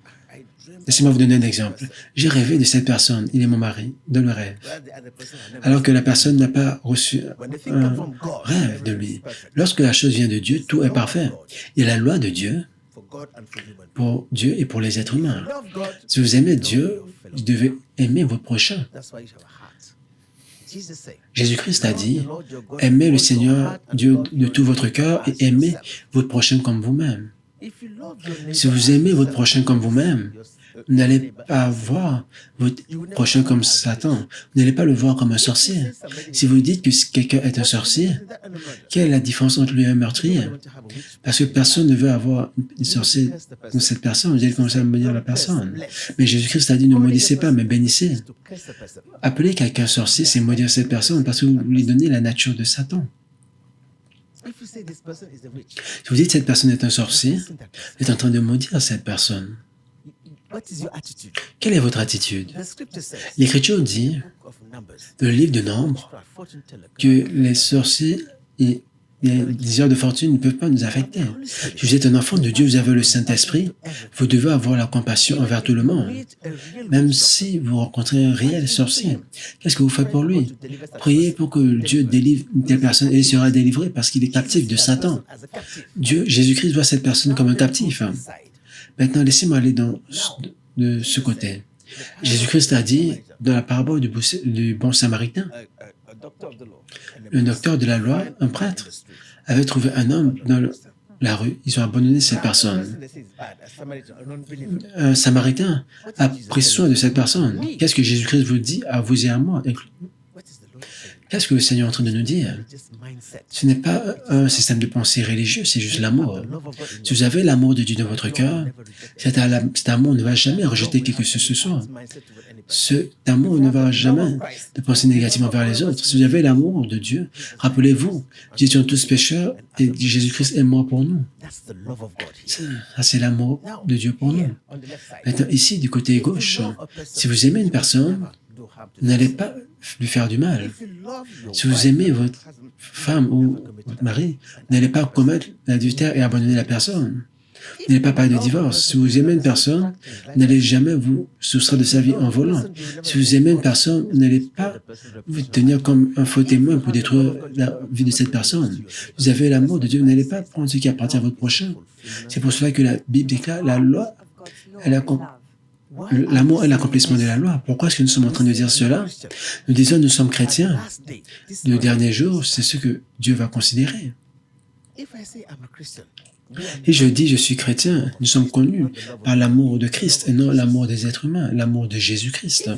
Laissez-moi vous donner un exemple. J'ai rêvé de cette personne, il est mon mari, dans le rêve. Alors que la personne n'a pas reçu un rêve de lui. Lorsque la chose vient de Dieu, tout est parfait. Il y a la loi de Dieu pour Dieu et pour les êtres humains. Si vous aimez Dieu, vous devez aimer votre prochain. Jésus-Christ a dit, aimez le Seigneur Dieu de tout votre cœur et aimez votre prochain comme vous-même. Si vous aimez votre prochain comme vous-même, vous n'allez pas voir votre prochain comme Satan. Vous n'allez pas le voir comme un sorcier. Si vous dites que quelqu'un est un sorcier, quelle est la différence entre lui et un meurtrier? Parce que personne ne veut avoir un sorcier comme cette personne. Vous allez commencer à maudire la personne. Mais Jésus-Christ a dit, ne maudissez pas, mais bénissez. Appeler quelqu'un sorcier, c'est maudire cette personne parce que vous lui donnez la nature de Satan. Si vous dites que cette personne est un sorcier, vous êtes en train de maudire cette personne. Quelle est votre attitude? L'Écriture dit, dans le livre de Nombre, que les sorciers et les diseurs de fortune ne peuvent pas nous affecter. Si vous êtes un enfant de Dieu, vous avez le Saint-Esprit, vous devez avoir la compassion envers tout le monde. Même si vous rencontrez un réel sorcier, qu'est-ce que vous faites pour lui? Priez pour que Dieu délivre une telle personne et il sera délivré parce qu'il est captif de Satan. Jésus-Christ voit cette personne comme un captif. Maintenant, laissez-moi aller de ce côté. Jésus-Christ a dit, dans la parabole du bon samaritain, le docteur de la loi, un prêtre, avait trouvé un homme dans la rue. Ils ont abandonné cette personne. Un samaritain a pris soin de cette personne. Qu'est-ce que Jésus-Christ vous dit à vous et à moi? Qu'est-ce que le Seigneur est en train de nous dire? Ce n'est pas un système de pensée religieux, c'est juste l'amour. Si vous avez l'amour de Dieu dans votre cœur, cet amour ne va jamais rejeter quelque chose que ce soit. Cet amour ne va jamais de penser négativement vers les autres. Si vous avez l'amour de Dieu, rappelez-vous, nous étions tous pécheurs et Jésus-Christ est mort pour nous. Ça, c'est l'amour de Dieu pour nous. Maintenant, ici, du côté gauche, si vous aimez une personne, vous n'allez pas lui faire du mal. Si vous aimez votre femme ou votre mari, vous n'allez pas commettre l'adultère et abandonner la personne. Vous n'allez pas parler de divorce. Si vous aimez une personne, vous n'allez jamais vous soustraire de sa vie en volant. Si vous aimez une personne, vous n'allez pas vous tenir comme un faux témoin pour détruire la vie de cette personne. Vous avez l'amour de Dieu, vous n'allez pas prendre ce qui appartient à votre prochain. C'est pour cela que la Bible déclare la loi, elle accom- l'amour est l'accomplissement de la loi. Pourquoi est-ce que nous sommes en train de dire cela? Nous disons nous sommes chrétiens. Le dernier jour, c'est ce que Dieu va considérer. Et je dis, je suis chrétien, nous sommes connus par l'amour de Christ et non l'amour des êtres humains, l'amour de Jésus-Christ.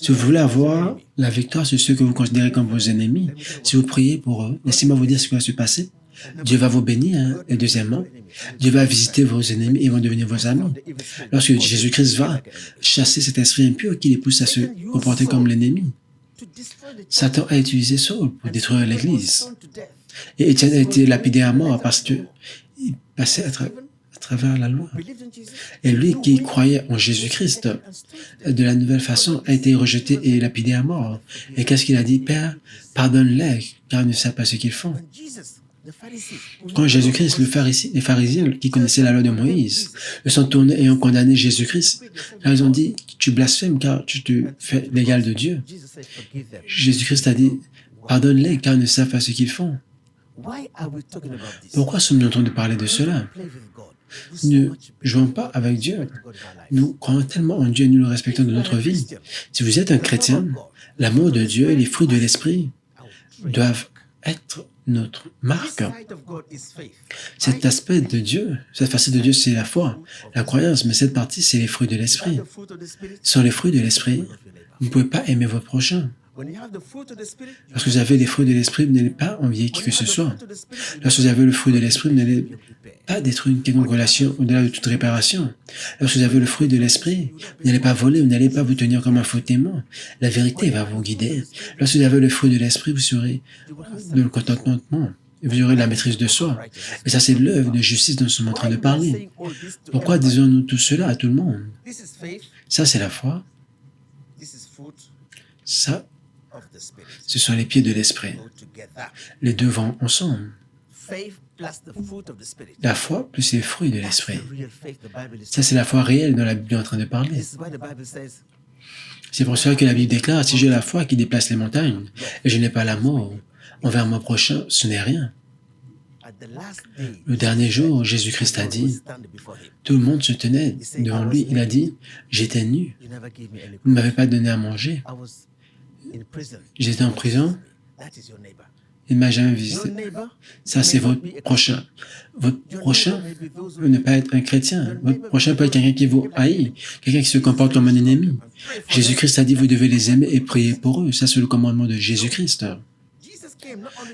Si vous voulez avoir la victoire sur ceux que vous considérez comme vos ennemis, si vous priez pour eux, laissez-moi vous dire ce qui va se passer. Dieu va vous bénir, hein. Et deuxièmement, Dieu va visiter vos ennemis et ils vont devenir vos amis. Lorsque Jésus-Christ va chasser cet esprit impur qui les pousse à se comporter comme l'ennemi, Satan a utilisé Saul pour détruire l'Église. Et Étienne a été lapidé à mort parce qu'il passait à travers la loi. Et lui qui croyait en Jésus-Christ de la nouvelle façon a été rejeté et lapidé à mort. Et qu'est-ce qu'il a dit? Père, pardonne-les, car ils ne savent pas ce qu'ils font. Quand Jésus-Christ, les pharisiens qui connaissaient la loi de Moïse, le sont tournés et ont condamné Jésus-Christ, là ils ont dit, tu blasphèmes car tu te fais l'égal de Dieu. Jésus-Christ a dit, pardonne-les car ils ne savent pas ce qu'ils font. Pourquoi sommes-nous en train de parler de cela? Nous ne jouons pas avec Dieu. Nous croyons tellement en Dieu et nous le respectons dans notre vie. Si vous êtes un chrétien, l'amour de Dieu et les fruits de l'Esprit doivent être notre marque. Cet aspect de Dieu, cette facette de Dieu, c'est la foi, la croyance, mais cette partie, c'est les fruits de l'Esprit. Sans les fruits de l'Esprit, vous ne pouvez pas aimer votre prochain. Lorsque vous avez les fruits de l'Esprit, vous n'allez pas envier qui que ce soit. Lorsque vous avez le fruit de l'Esprit, vous n'allez pas détruire une quelconque relation au-delà de toute réparation. Lorsque vous avez le fruit de l'Esprit, vous n'allez pas voler, vous n'allez pas vous tenir comme un faux témoin. La vérité va vous guider. Lorsque vous avez le fruit de l'Esprit, vous serez dans le contentement. Et vous aurez la maîtrise de soi. Et ça, c'est l'œuvre de justice dont nous sommes en train de parler. Pourquoi disons-nous tout cela à tout le monde? Ça, c'est la foi. Ça, ce sont les pieds de l'Esprit. Les deux vont ensemble. La foi plus les fruits de l'Esprit. Ça, c'est la foi réelle dont la Bible est en train de parler. C'est pour cela que la Bible déclare, si j'ai la foi qui déplace les montagnes, et je n'ai pas l'amour envers mon prochain, ce n'est rien. Le dernier jour, Jésus-Christ a dit, tout le monde se tenait devant lui, il a dit, j'étais nu, vous ne m'avez pas donné à manger. J'étais en prison, il ne m'a jamais visité. Ça, c'est votre prochain. Votre prochain peut ne pas être un chrétien. Votre prochain peut être quelqu'un qui vous haït, quelqu'un qui se comporte comme un ennemi. Jésus-Christ a dit, vous devez les aimer et prier pour eux. Ça, c'est le commandement de Jésus-Christ.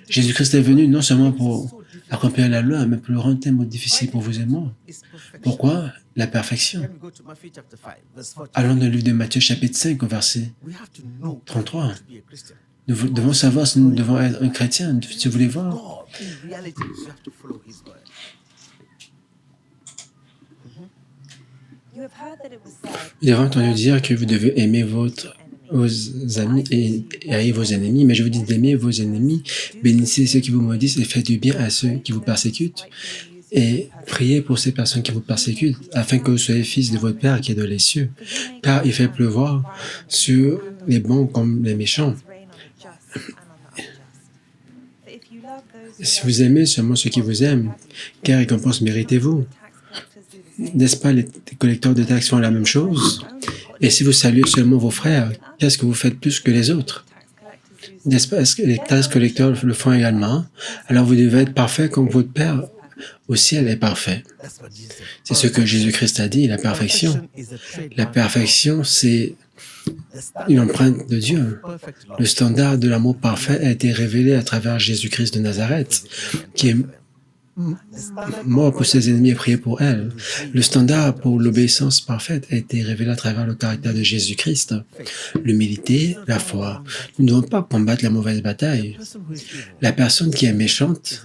Jésus-Christ est venu non seulement pour accomplir la loi, mais pour le rendre tellement difficile pour vous et moi. Pourquoi? La perfection. Allons dans le livre de Matthieu, chapitre 5, au verset 33. Nous devons savoir si nous devons être un chrétien, si vous voulez voir. Vous avez entendu dire que vous devez aimer vos amis et haïr vos ennemis, mais je vous dis d'aimer vos ennemis, bénissez ceux qui vous maudissent et faites du bien à ceux qui vous persécutent. Et priez pour ces personnes qui vous persécutent, afin que vous soyez fils de votre Père qui est dans les cieux, car il fait pleuvoir sur les bons comme les méchants. Si vous aimez seulement ceux qui vous aiment, quelle récompense méritez-vous? N'est-ce pas les collecteurs de taxes font la même chose? Et si vous saluez seulement vos frères, qu'est-ce que vous faites plus que les autres? N'est-ce pas? Est-ce que les taxes collecteurs le font également? Alors vous devez être parfait comme votre Père au ciel est parfait. C'est ce que Jésus-Christ a dit, la perfection. La perfection, c'est une empreinte de Dieu. Le standard de l'amour parfait a été révélé à travers Jésus-Christ de Nazareth, qui est mort pour ses ennemis et prié pour elle. Le standard pour l'obéissance parfaite a été révélé à travers le caractère de Jésus-Christ. L'humilité, la foi. Nous ne devons pas combattre la mauvaise bataille. La personne qui est méchante,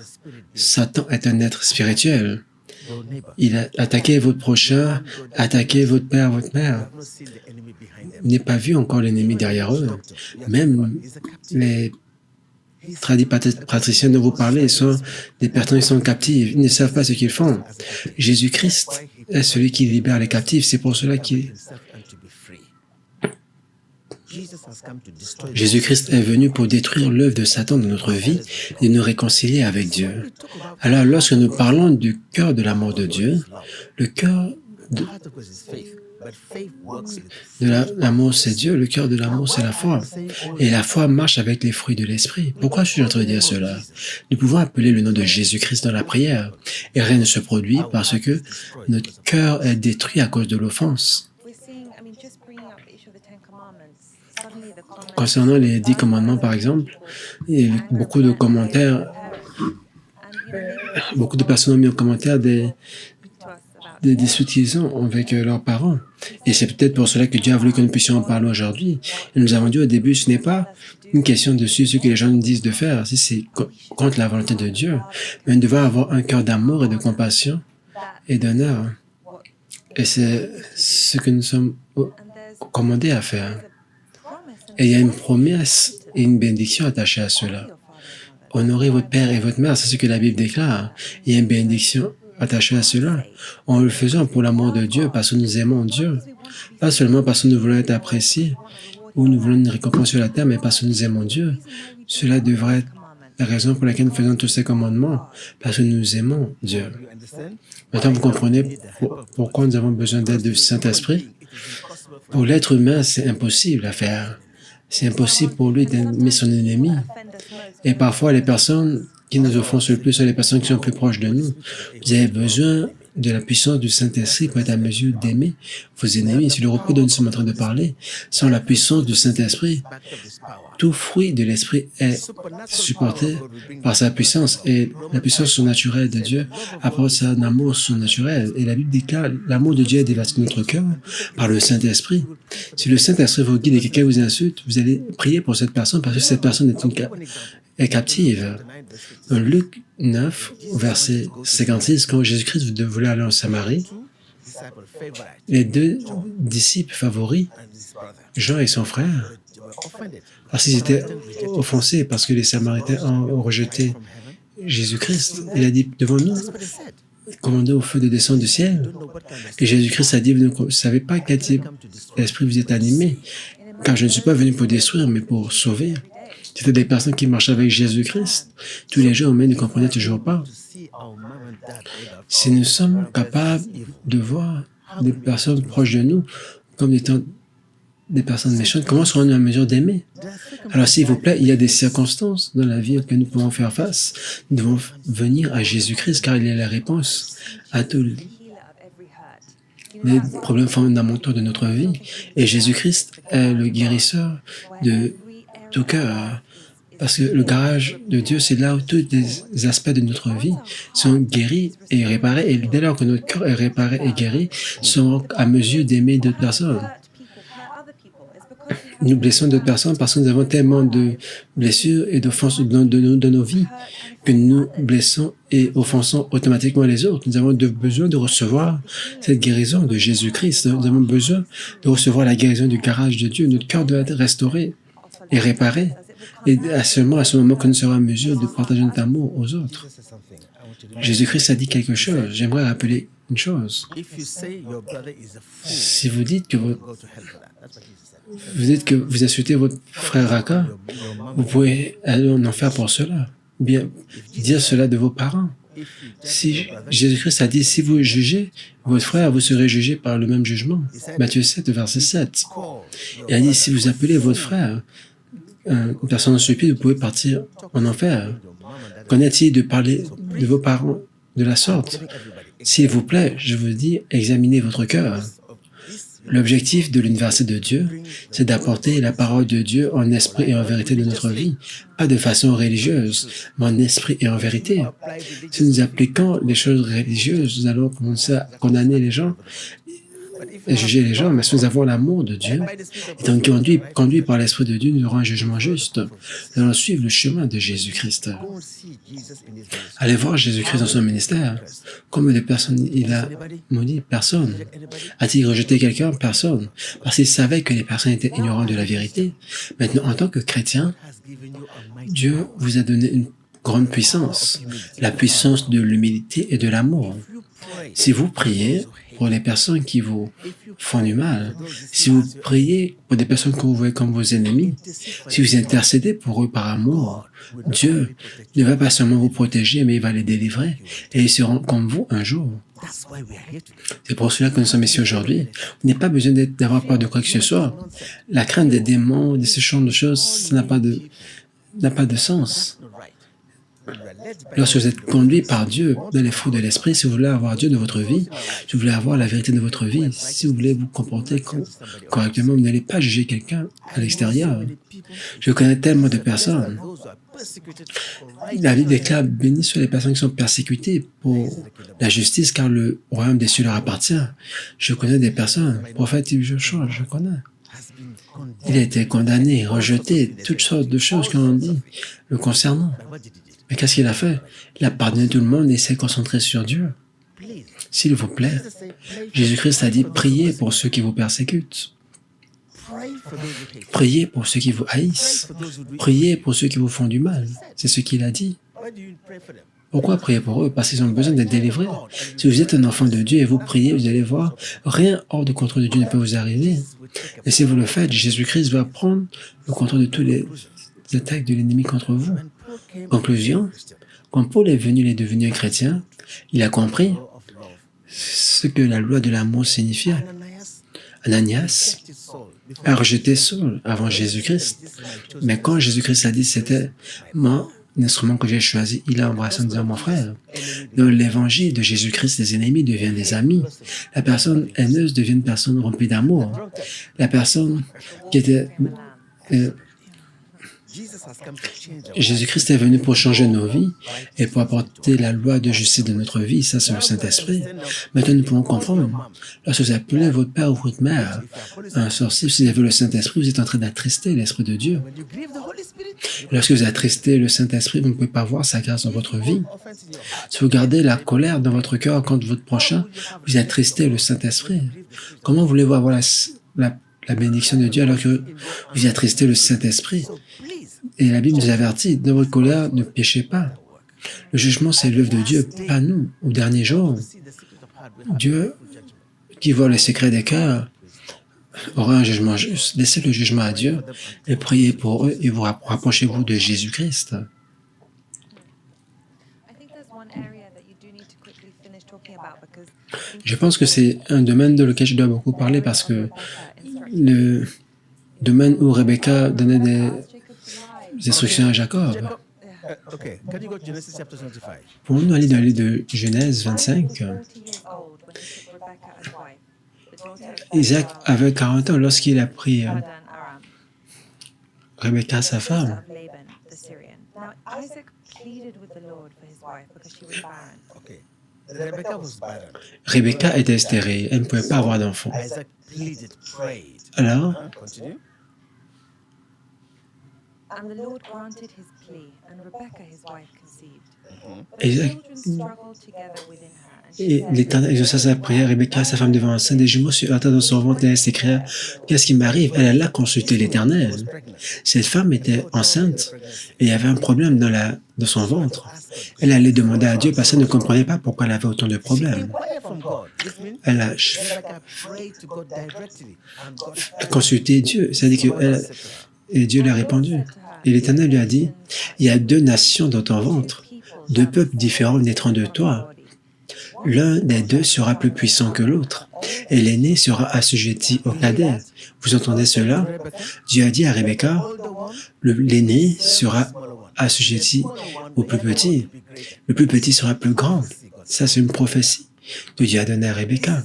Satan est un être spirituel. Il a attaqué votre prochain, attaqué votre père, votre mère. Vous n'avez pas vu encore l'ennemi derrière eux. Même les patriciens dont vous parlez sont des personnes qui sont captives. Ils ne savent pas ce qu'ils font. Jésus-Christ est celui qui libère les captifs. C'est pour cela que Jésus-Christ est venu pour détruire l'œuvre de Satan dans notre vie et nous réconcilier avec Dieu. Alors, lorsque nous parlons du cœur de l'amour de Dieu, le cœur de, l'amour, c'est Dieu, le cœur de l'amour, c'est la foi. Et la foi marche avec les fruits de l'Esprit. Pourquoi suis-je en train de dire cela? Nous pouvons appeler le nom de Jésus-Christ dans la prière, et rien ne se produit parce que notre cœur est détruit à cause de l'offense. Concernant les 10 commandements, par exemple, il y a eu beaucoup de commentaires, beaucoup de personnes ont mis en commentaire des disputes qu'ils ont avec leurs parents. Et c'est peut-être pour cela que Dieu a voulu que nous puissions en parler aujourd'hui. Et nous avons dit au début, ce n'est pas une question de suivre ce que les gens nous disent de faire, si c'est contre la volonté de Dieu, mais nous devons avoir un cœur d'amour et de compassion et d'honneur. Et c'est ce que nous sommes commandés à faire. Et il y a une promesse et une bénédiction attachée à cela. Honorez votre père et votre mère, c'est ce que la Bible déclare. Il y a une bénédiction attachée à cela. En le faisant pour l'amour de Dieu, parce que nous aimons Dieu. Pas seulement parce que nous voulons être appréciés ou nous voulons une récompense sur la terre, mais parce que nous aimons Dieu. Cela devrait être la raison pour laquelle nous faisons tous ces commandements, parce que nous aimons Dieu. Maintenant, vous comprenez pourquoi nous avons besoin d'aide du Saint-Esprit? Pour l'être humain, c'est impossible à faire. C'est impossible pour lui d'aimer son ennemi. Et parfois, les personnes qui nous offensent le plus sont les personnes qui sont plus proches de nous. Vous avez besoin de la puissance du Saint-Esprit pour être à mesure d'aimer vos ennemis. C'est le repos dont nous sommes en train de parler. Sans la puissance du Saint-Esprit, tout fruit de l'Esprit est supporté par sa puissance. Et la puissance surnaturelle de Dieu apporte un amour surnaturel. Et la Bible déclare l'amour de Dieu est déversé dans notre cœur par le Saint-Esprit. Si le Saint-Esprit vous guide et quelqu'un vous insulte, vous allez prier pour cette personne parce que cette personne est captive. Dans Luc 9, verset 56, quand Jésus-Christ voulait aller en Samarie, les 2 disciples favoris, Jean et son frère, parce qu'ils étaient offensés, parce que les Samaritains ont rejeté Jésus-Christ. Il a dit devant nous, commandez au feu de descendre du ciel. Et Jésus-Christ a dit, vous ne savez pas quel type d'esprit vous êtes animé, car je ne suis pas venu pour détruire, mais pour sauver. C'était des personnes qui marchaient avec Jésus-Christ tous les jours, mais ne comprenaient toujours pas. Si nous sommes capables de voir des personnes proches de nous comme étant des personnes méchantes, comment serons-nous en mesure d'aimer? Alors, s'il vous plaît, il y a des circonstances dans la vie que nous pouvons faire face. Nous devons venir à Jésus-Christ, car il est la réponse à tous les problèmes fondamentaux de notre vie. Et Jésus-Christ est le guérisseur de tout cœur. Parce que le garage de Dieu, c'est là où tous les aspects de notre vie sont guéris et réparés. Et dès lors que notre cœur est réparé et guéri, nous sommes à mesure d'aimer d'autres personnes. Nous blessons d'autres personnes parce que nous avons tellement de blessures et d'offenses dans nos vies que nous blessons et offensons automatiquement les autres. Nous avons besoin de recevoir cette guérison de Jésus-Christ. Nous avons besoin de recevoir la guérison du garage de Dieu. Notre cœur doit être restauré et réparé. Et seulement à ce moment que nous serons en mesure de partager notre amour aux autres. Jésus-Christ a dit quelque chose. J'aimerais rappeler une chose. Si vous dites que vous insultez votre frère Raka, vous pouvez aller en enfer pour cela. Bien, dire cela de vos parents. Si Jésus-Christ a dit, si vous jugez votre frère, vous serez jugé par le même jugement. Matthieu 7, verset 7. Il a dit, si vous appelez votre frère une personne stupide, vous pouvez partir en enfer. Qu'en est-il de parler de vos parents de la sorte? S'il vous plaît, je vous dis, examinez votre cœur. L'objectif de l'université de Dieu, c'est d'apporter la parole de Dieu en esprit et en vérité de notre vie, pas de façon religieuse, mais en esprit et en vérité. Si nous appliquons les choses religieuses, nous allons commencer à condamner les gens. et juger les gens, mais si nous avons l'amour de Dieu, étant conduit par l'Esprit de Dieu, nous aurons un jugement juste. Nous allons suivre le chemin de Jésus-Christ. Allez voir Jésus-Christ dans son ministère. Combien de personnes il a maudit? Personne. A-t-il rejeté quelqu'un? Personne. Parce qu'il savait que les personnes étaient ignorantes de la vérité. Maintenant, en tant que chrétien, Dieu vous a donné une grande puissance, la puissance de l'humilité et de l'amour. Si vous priez pour les personnes qui vous font du mal, si vous priez pour des personnes que vous voyez comme vos ennemis, si vous intercédez pour eux par amour, Dieu ne va pas seulement vous protéger, mais il va les délivrer et ils seront comme vous un jour. C'est pour cela que nous sommes ici aujourd'hui. Il n'y a pas besoin d'avoir peur de quoi que ce soit. La crainte des démons, de ce genre de choses, ça n'a pas de sens. Lorsque vous êtes conduit par Dieu dans les fruits de l'esprit, si vous voulez avoir Dieu dans votre vie, si vous voulez avoir la vérité de votre vie, si vous voulez vous comporter correctement, vous n'allez pas juger quelqu'un à l'extérieur. Je connais tellement de personnes. La Bible déclare béni sur les personnes qui sont persécutées pour la justice, car le royaume des cieux leur appartient. Je connais des personnes, prophète Yves Joshua, je connais. Il a été condamné, rejeté, toutes sortes de choses qu'on dit le concernant. Mais qu'est-ce qu'il a fait? Il a pardonné tout le monde et s'est concentré sur Dieu. S'il vous plaît, Jésus-Christ a dit, priez pour ceux qui vous persécutent. Priez pour ceux qui vous haïssent. Priez pour ceux qui vous font du mal. C'est ce qu'il a dit. Pourquoi prier pour eux? Parce qu'ils ont besoin d'être délivrés. Si vous êtes un enfant de Dieu et vous priez, vous allez voir, rien hors du contrôle de Dieu ne peut vous arriver. Et si vous le faites, Jésus-Christ va prendre le contrôle de tous les attaques de l'ennemi contre vous. Conclusion, quand Paul est venu, il est devenu un chrétien, il a compris ce que la loi de l'amour signifiait. Ananias a rejeté Saul avant Jésus-Christ, mais quand Jésus-Christ a dit c'était mon instrument que j'ai choisi, il a embrassé en disant mon frère. Dans l'évangile de Jésus-Christ, les ennemis deviennent des amis. La personne haineuse devient une personne remplie d'amour. La personne qui était Jésus-Christ est venu pour changer nos vies et pour apporter la loi de justice de notre vie. Ça, c'est le Saint-Esprit. Maintenant, nous pouvons comprendre. Lorsque vous appelez votre père ou votre mère un sorcier, si vous avez le Saint-Esprit, vous êtes en train d'attrister l'Esprit de Dieu. Lorsque vous attristez le Saint-Esprit, vous ne pouvez pas voir sa grâce dans votre vie. Si vous gardez la colère dans votre cœur contre votre prochain, vous attristez le Saint-Esprit. Comment voulez-vous avoir la bénédiction de Dieu alors que vous attristez le Saint-Esprit? Et la Bible nous avertit, dans votre colère, ne péchez pas. Le jugement, c'est l'œuvre de Dieu, pas nous. Au dernier jour, Dieu, qui voit les secrets des cœurs, aura un jugement juste. Laissez le jugement à Dieu et priez pour eux et vous rapprochez-vous de Jésus-Christ. Je pense que c'est un domaine dans lequel je dois beaucoup parler parce que le domaine où Rebecca donnait des instructions à Jacob. Pouvons-nous aller dans le livre de Genèse 25? Isaac avait 40 ans lorsqu'il a pris Rebecca, sa femme. Rebecca était stérile, elle ne pouvait pas avoir d'enfant. Alors, Isaac, et l'Éternel exauça sa prière, Rebecca, sa femme, devant enceinte, des jumeaux se heurta dans son ventre et elle s'écria, qu'est-ce qui m'arrive? Elle alla consulter l'Éternel. Cette femme était enceinte et il y avait un problème dans son ventre. Elle allait demander à Dieu parce qu'elle ne comprenait pas pourquoi elle avait autant de problèmes. Elle a consulté Dieu, c'est-à-dire et Dieu lui a répondu. Et l'Éternel lui a dit, il y a 2 nations dans ton ventre, 2 peuples différents naîtront de toi. L'un des 2 sera plus puissant que l'autre, et l'aîné sera assujetti au cadet. Vous entendez cela? Dieu a dit à Rebecca, l'aîné sera assujetti au plus petit. Le plus petit sera plus grand. Ça, c'est une prophétie que Dieu a donnée à Rebecca.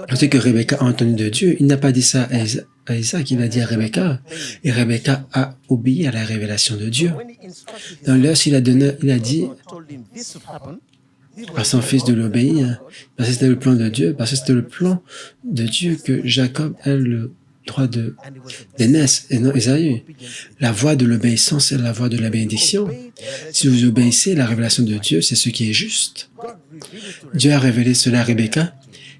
Lorsque Rebecca a entendu de Dieu, il n'a pas dit ça à Isaac, il a dit à Rebecca, et Rebecca a obéi à la révélation de Dieu. Dans l'heure, il a dit, à son fils de l'obéir, parce que c'était le plan de Dieu, parce que c'était le plan de Dieu que Jacob ait le droit d'aînesse et non Ésaü. La voie de l'obéissance est la voie de la bénédiction. Si vous obéissez, la révélation de Dieu, c'est ce qui est juste. Dieu a révélé cela à Rebecca,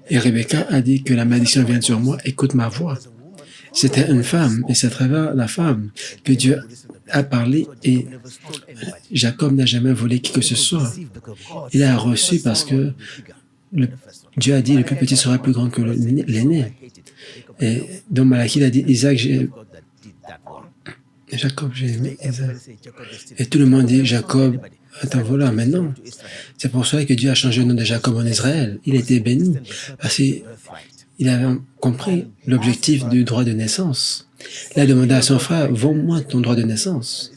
et Rebecca a dit que la malédiction vient sur moi, écoute ma voix. C'était une femme, et c'est à travers la femme que Dieu a parlé, et Jacob n'a jamais volé qui que ce soit. Il a reçu parce que le- Dieu a dit, le plus petit sera plus grand que l'aîné. Et dans Malachie, il a dit, Isaac, Jacob, j'ai aimé Isaac. Et tout le monde dit, Jacob, attends, voilà, maintenant. C'est pour cela que Dieu a changé le nom de Jacob en Israël. Il était béni parce qu'il avait compris l'objectif du droit de naissance. Il a demandé à son frère, vends-moi ton droit de naissance.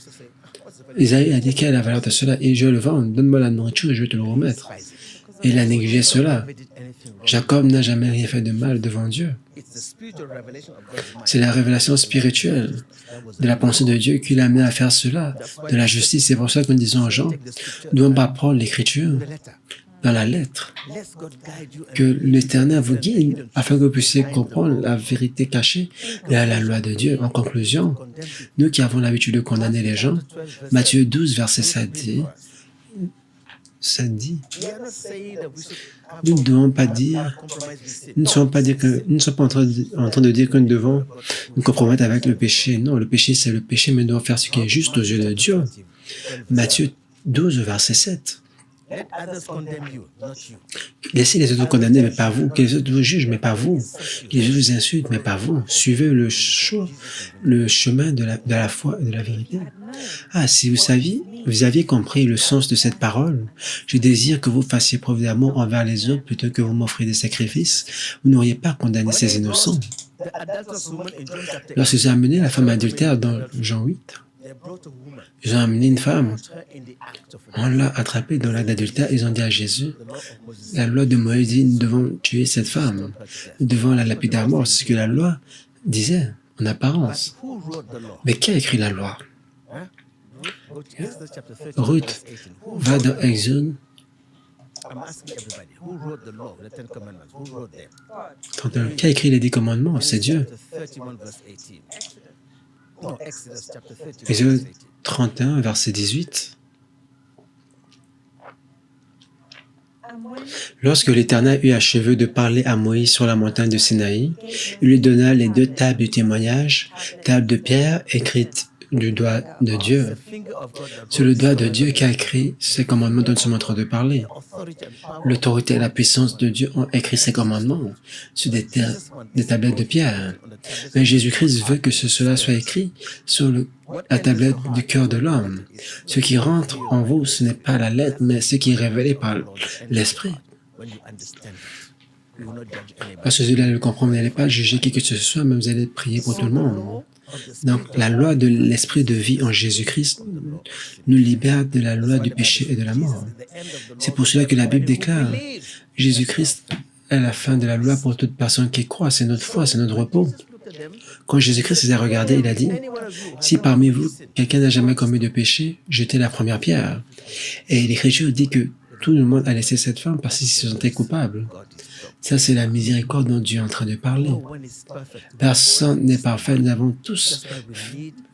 Isaïe a dit, quelle est la valeur de cela? Et je le vends, donne-moi la nourriture et je vais te le remettre. Et il a négligé cela. Jacob n'a jamais rien fait de mal devant Dieu. C'est la révélation spirituelle de la pensée de Dieu qui l'a amené à faire cela, de la justice. C'est pour ça que nous disons aux gens, nous ne devons pas prendre l'Écriture dans la lettre, que l'Éternel vous guide afin que vous puissiez comprendre la vérité cachée de la loi de Dieu. En conclusion, nous qui avons l'habitude de condamner les gens, Matthieu 12, verset 7 dit, nous ne devons pas dire, nous ne sommes pas, en train de dire que nous devons nous compromettre avec le péché. Non, le péché c'est le péché, mais nous devons faire ce qui est juste aux yeux de Dieu. Matthieu 12, verset 7. Laissez les autres condamner, mais pas vous. Que les autres vous jugent, mais pas vous. Que les autres vous insultent, mais pas vous. Suivez le chemin de la foi et de la vérité. Ah, si vous aviez compris le sens de cette parole, je désire que vous fassiez preuve d'amour envers les autres plutôt que vous m'offrez des sacrifices. Vous n'auriez pas condamné ces innocents. Lorsqu'ils ont amené la femme adultère dans Jean 8, ils ont amené une femme. On l'a attrapée dans l'acte d'adultère. Ils ont dit à Jésus, la loi de Moïse dit, nous devons tuer cette femme. Nous devons la lapider à mort. C'est ce que la loi disait, en apparence. Mais qui a écrit la loi? Ruth va dans Exode 31. Qui a écrit les 10 commandements? C'est Dieu. Exode 31, verset 18. Lorsque l'Éternel eut achevé de parler à Moïse sur la montagne de Sinaï, il lui donna les 2 tables du témoignage, tables de pierre écrites du doigt de Dieu. C'est le doigt de Dieu qui a écrit ces commandements dont nous sommes en train de parler. L'autorité et la puissance de Dieu ont écrit ces commandements sur des tablettes de pierre. Mais Jésus-Christ veut que cela soit écrit sur la tablette du cœur de l'homme. Ce qui rentre en vous, ce n'est pas la lettre, mais ce qui est révélé par l'Esprit. Parce que vous allez le comprendre, vous n'allez pas juger qui que ce soit, mais vous allez prier pour tout le monde. Donc, la loi de l'esprit de vie en Jésus-Christ nous libère de la loi du péché et de la mort. C'est pour cela que la Bible déclare, Jésus-Christ est la fin de la loi pour toute personne qui croit. C'est notre foi, c'est notre repos. Quand Jésus-Christ les a regardés, il a dit, si parmi vous, quelqu'un n'a jamais commis de péché, jetez la première pierre. Et l'Écriture dit que tout le monde a laissé cette femme parce qu'ils se sentaient coupables. Ça, c'est la miséricorde dont Dieu est en train de parler. Personne n'est parfait. Nous avons tous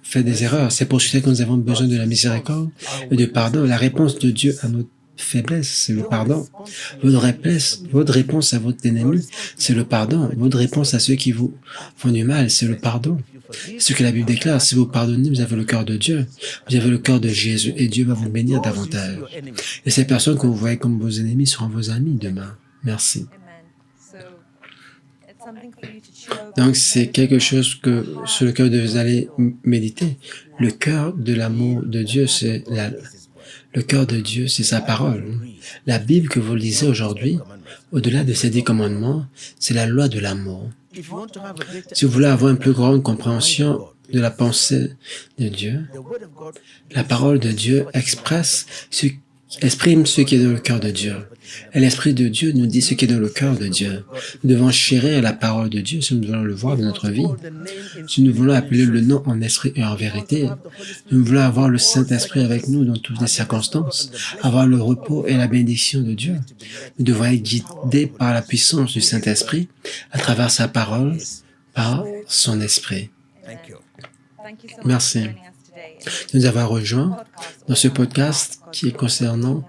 fait des erreurs. C'est pour cela que nous avons besoin de la miséricorde et de pardon. La réponse de Dieu à notre faiblesse, c'est le pardon. Votre réponse à votre ennemi, c'est le pardon. Votre réponse à ceux qui vous font du mal, c'est le pardon. C'est ce que la Bible déclare. Si vous pardonnez, vous avez le cœur de Dieu. Vous avez le cœur de Jésus et Dieu va vous bénir davantage. Et ces personnes que vous voyez comme vos ennemis seront vos amis demain. Merci. Donc, c'est quelque chose sur lequel vous allez méditer. Le cœur de l'amour de Dieu, le cœur de Dieu, c'est sa parole. La Bible que vous lisez aujourd'hui, au-delà de ces 10 commandements, c'est la loi de l'amour. Si vous voulez avoir une plus grande compréhension de la pensée de Dieu, la parole de Dieu expresse ce exprime ce qui est dans le cœur de Dieu. Et l'Esprit de Dieu nous dit ce qui est dans le cœur de Dieu. Nous devons chérir la parole de Dieu si nous voulons le voir dans notre vie. Si nous voulons appeler le nom en esprit et en vérité, nous voulons avoir le Saint-Esprit avec nous dans toutes les circonstances, avoir le repos et la bénédiction de Dieu. Nous devons être guidés par la puissance du Saint-Esprit à travers sa parole, par son esprit. Merci de nous avoir rejoints dans ce podcast qui concernait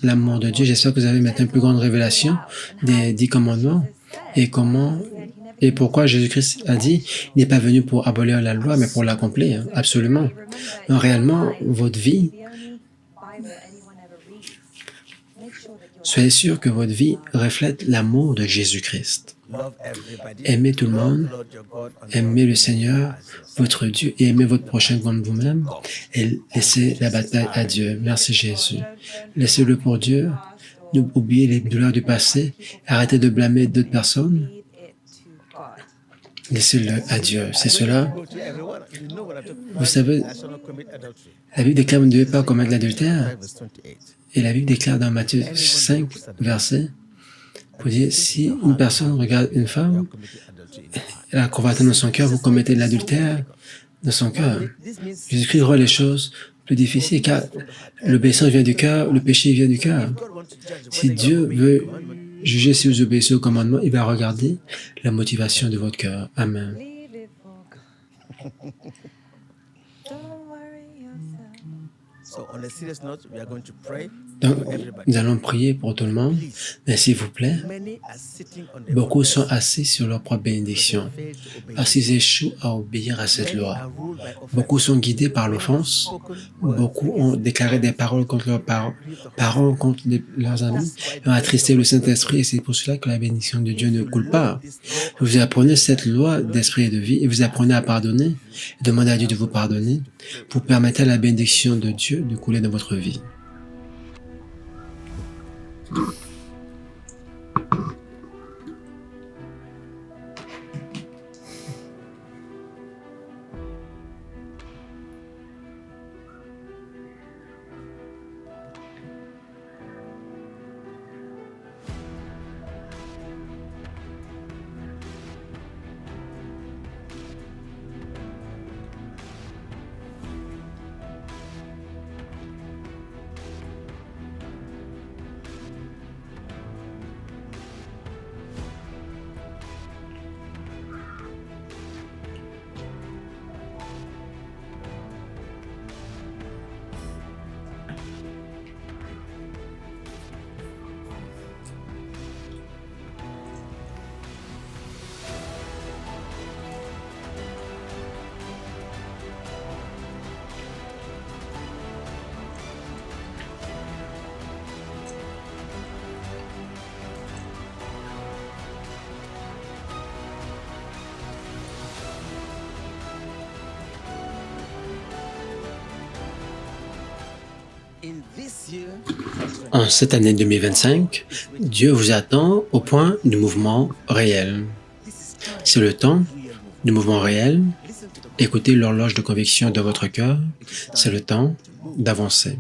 l'amour de Dieu. J'espère que vous avez maintenant une plus grande révélation des 10 commandements et pourquoi Jésus-Christ a dit il n'est pas venu pour abolir la loi, mais pour l'accomplir. Absolument. Donc, réellement, votre vie, soyez sûr que votre vie reflète l'amour de Jésus-Christ. Aimez tout le monde, aimez le Seigneur, votre Dieu, et aimez votre prochain comme vous-même, et laissez la bataille à Dieu. Merci Jésus. Laissez-le pour Dieu, oubliez les douleurs du passé, arrêtez de blâmer d'autres personnes, laissez-le à Dieu. C'est cela. Vous savez, la Bible déclare que vous ne devez pas commettre l'adultère, et la Bible déclare dans Matthieu 5, verset, pour dire, si une personne regarde une femme, elle a converti dans son cœur, vous commettez de l'adultère dans son cœur. Jésus-Christ rend les choses plus difficiles, car l'obéissance vient du cœur, le péché vient du cœur. Si Dieu veut juger si vous obéissez au commandement, il va regarder la motivation de votre cœur. Amen. Donc, nous allons prier pour tout le monde, mais s'il vous plaît, beaucoup sont assis sur leur propre bénédiction, parce qu'ils échouent à obéir à cette loi. Beaucoup sont guidés par l'offense, beaucoup ont déclaré des paroles contre leurs parents contre leurs amis, et ont attristé le Saint-Esprit, et c'est pour cela que la bénédiction de Dieu ne coule pas. Vous apprenez cette loi d'esprit et de vie, et vous apprenez à pardonner, et demandez à Dieu de vous pardonner, pour permettre à la bénédiction de Dieu de couler dans votre vie. En cette année 2025, Dieu vous attend au point du mouvement réel. C'est le temps du mouvement réel. Écoutez l'horloge de conviction de votre cœur. C'est le temps d'avancer.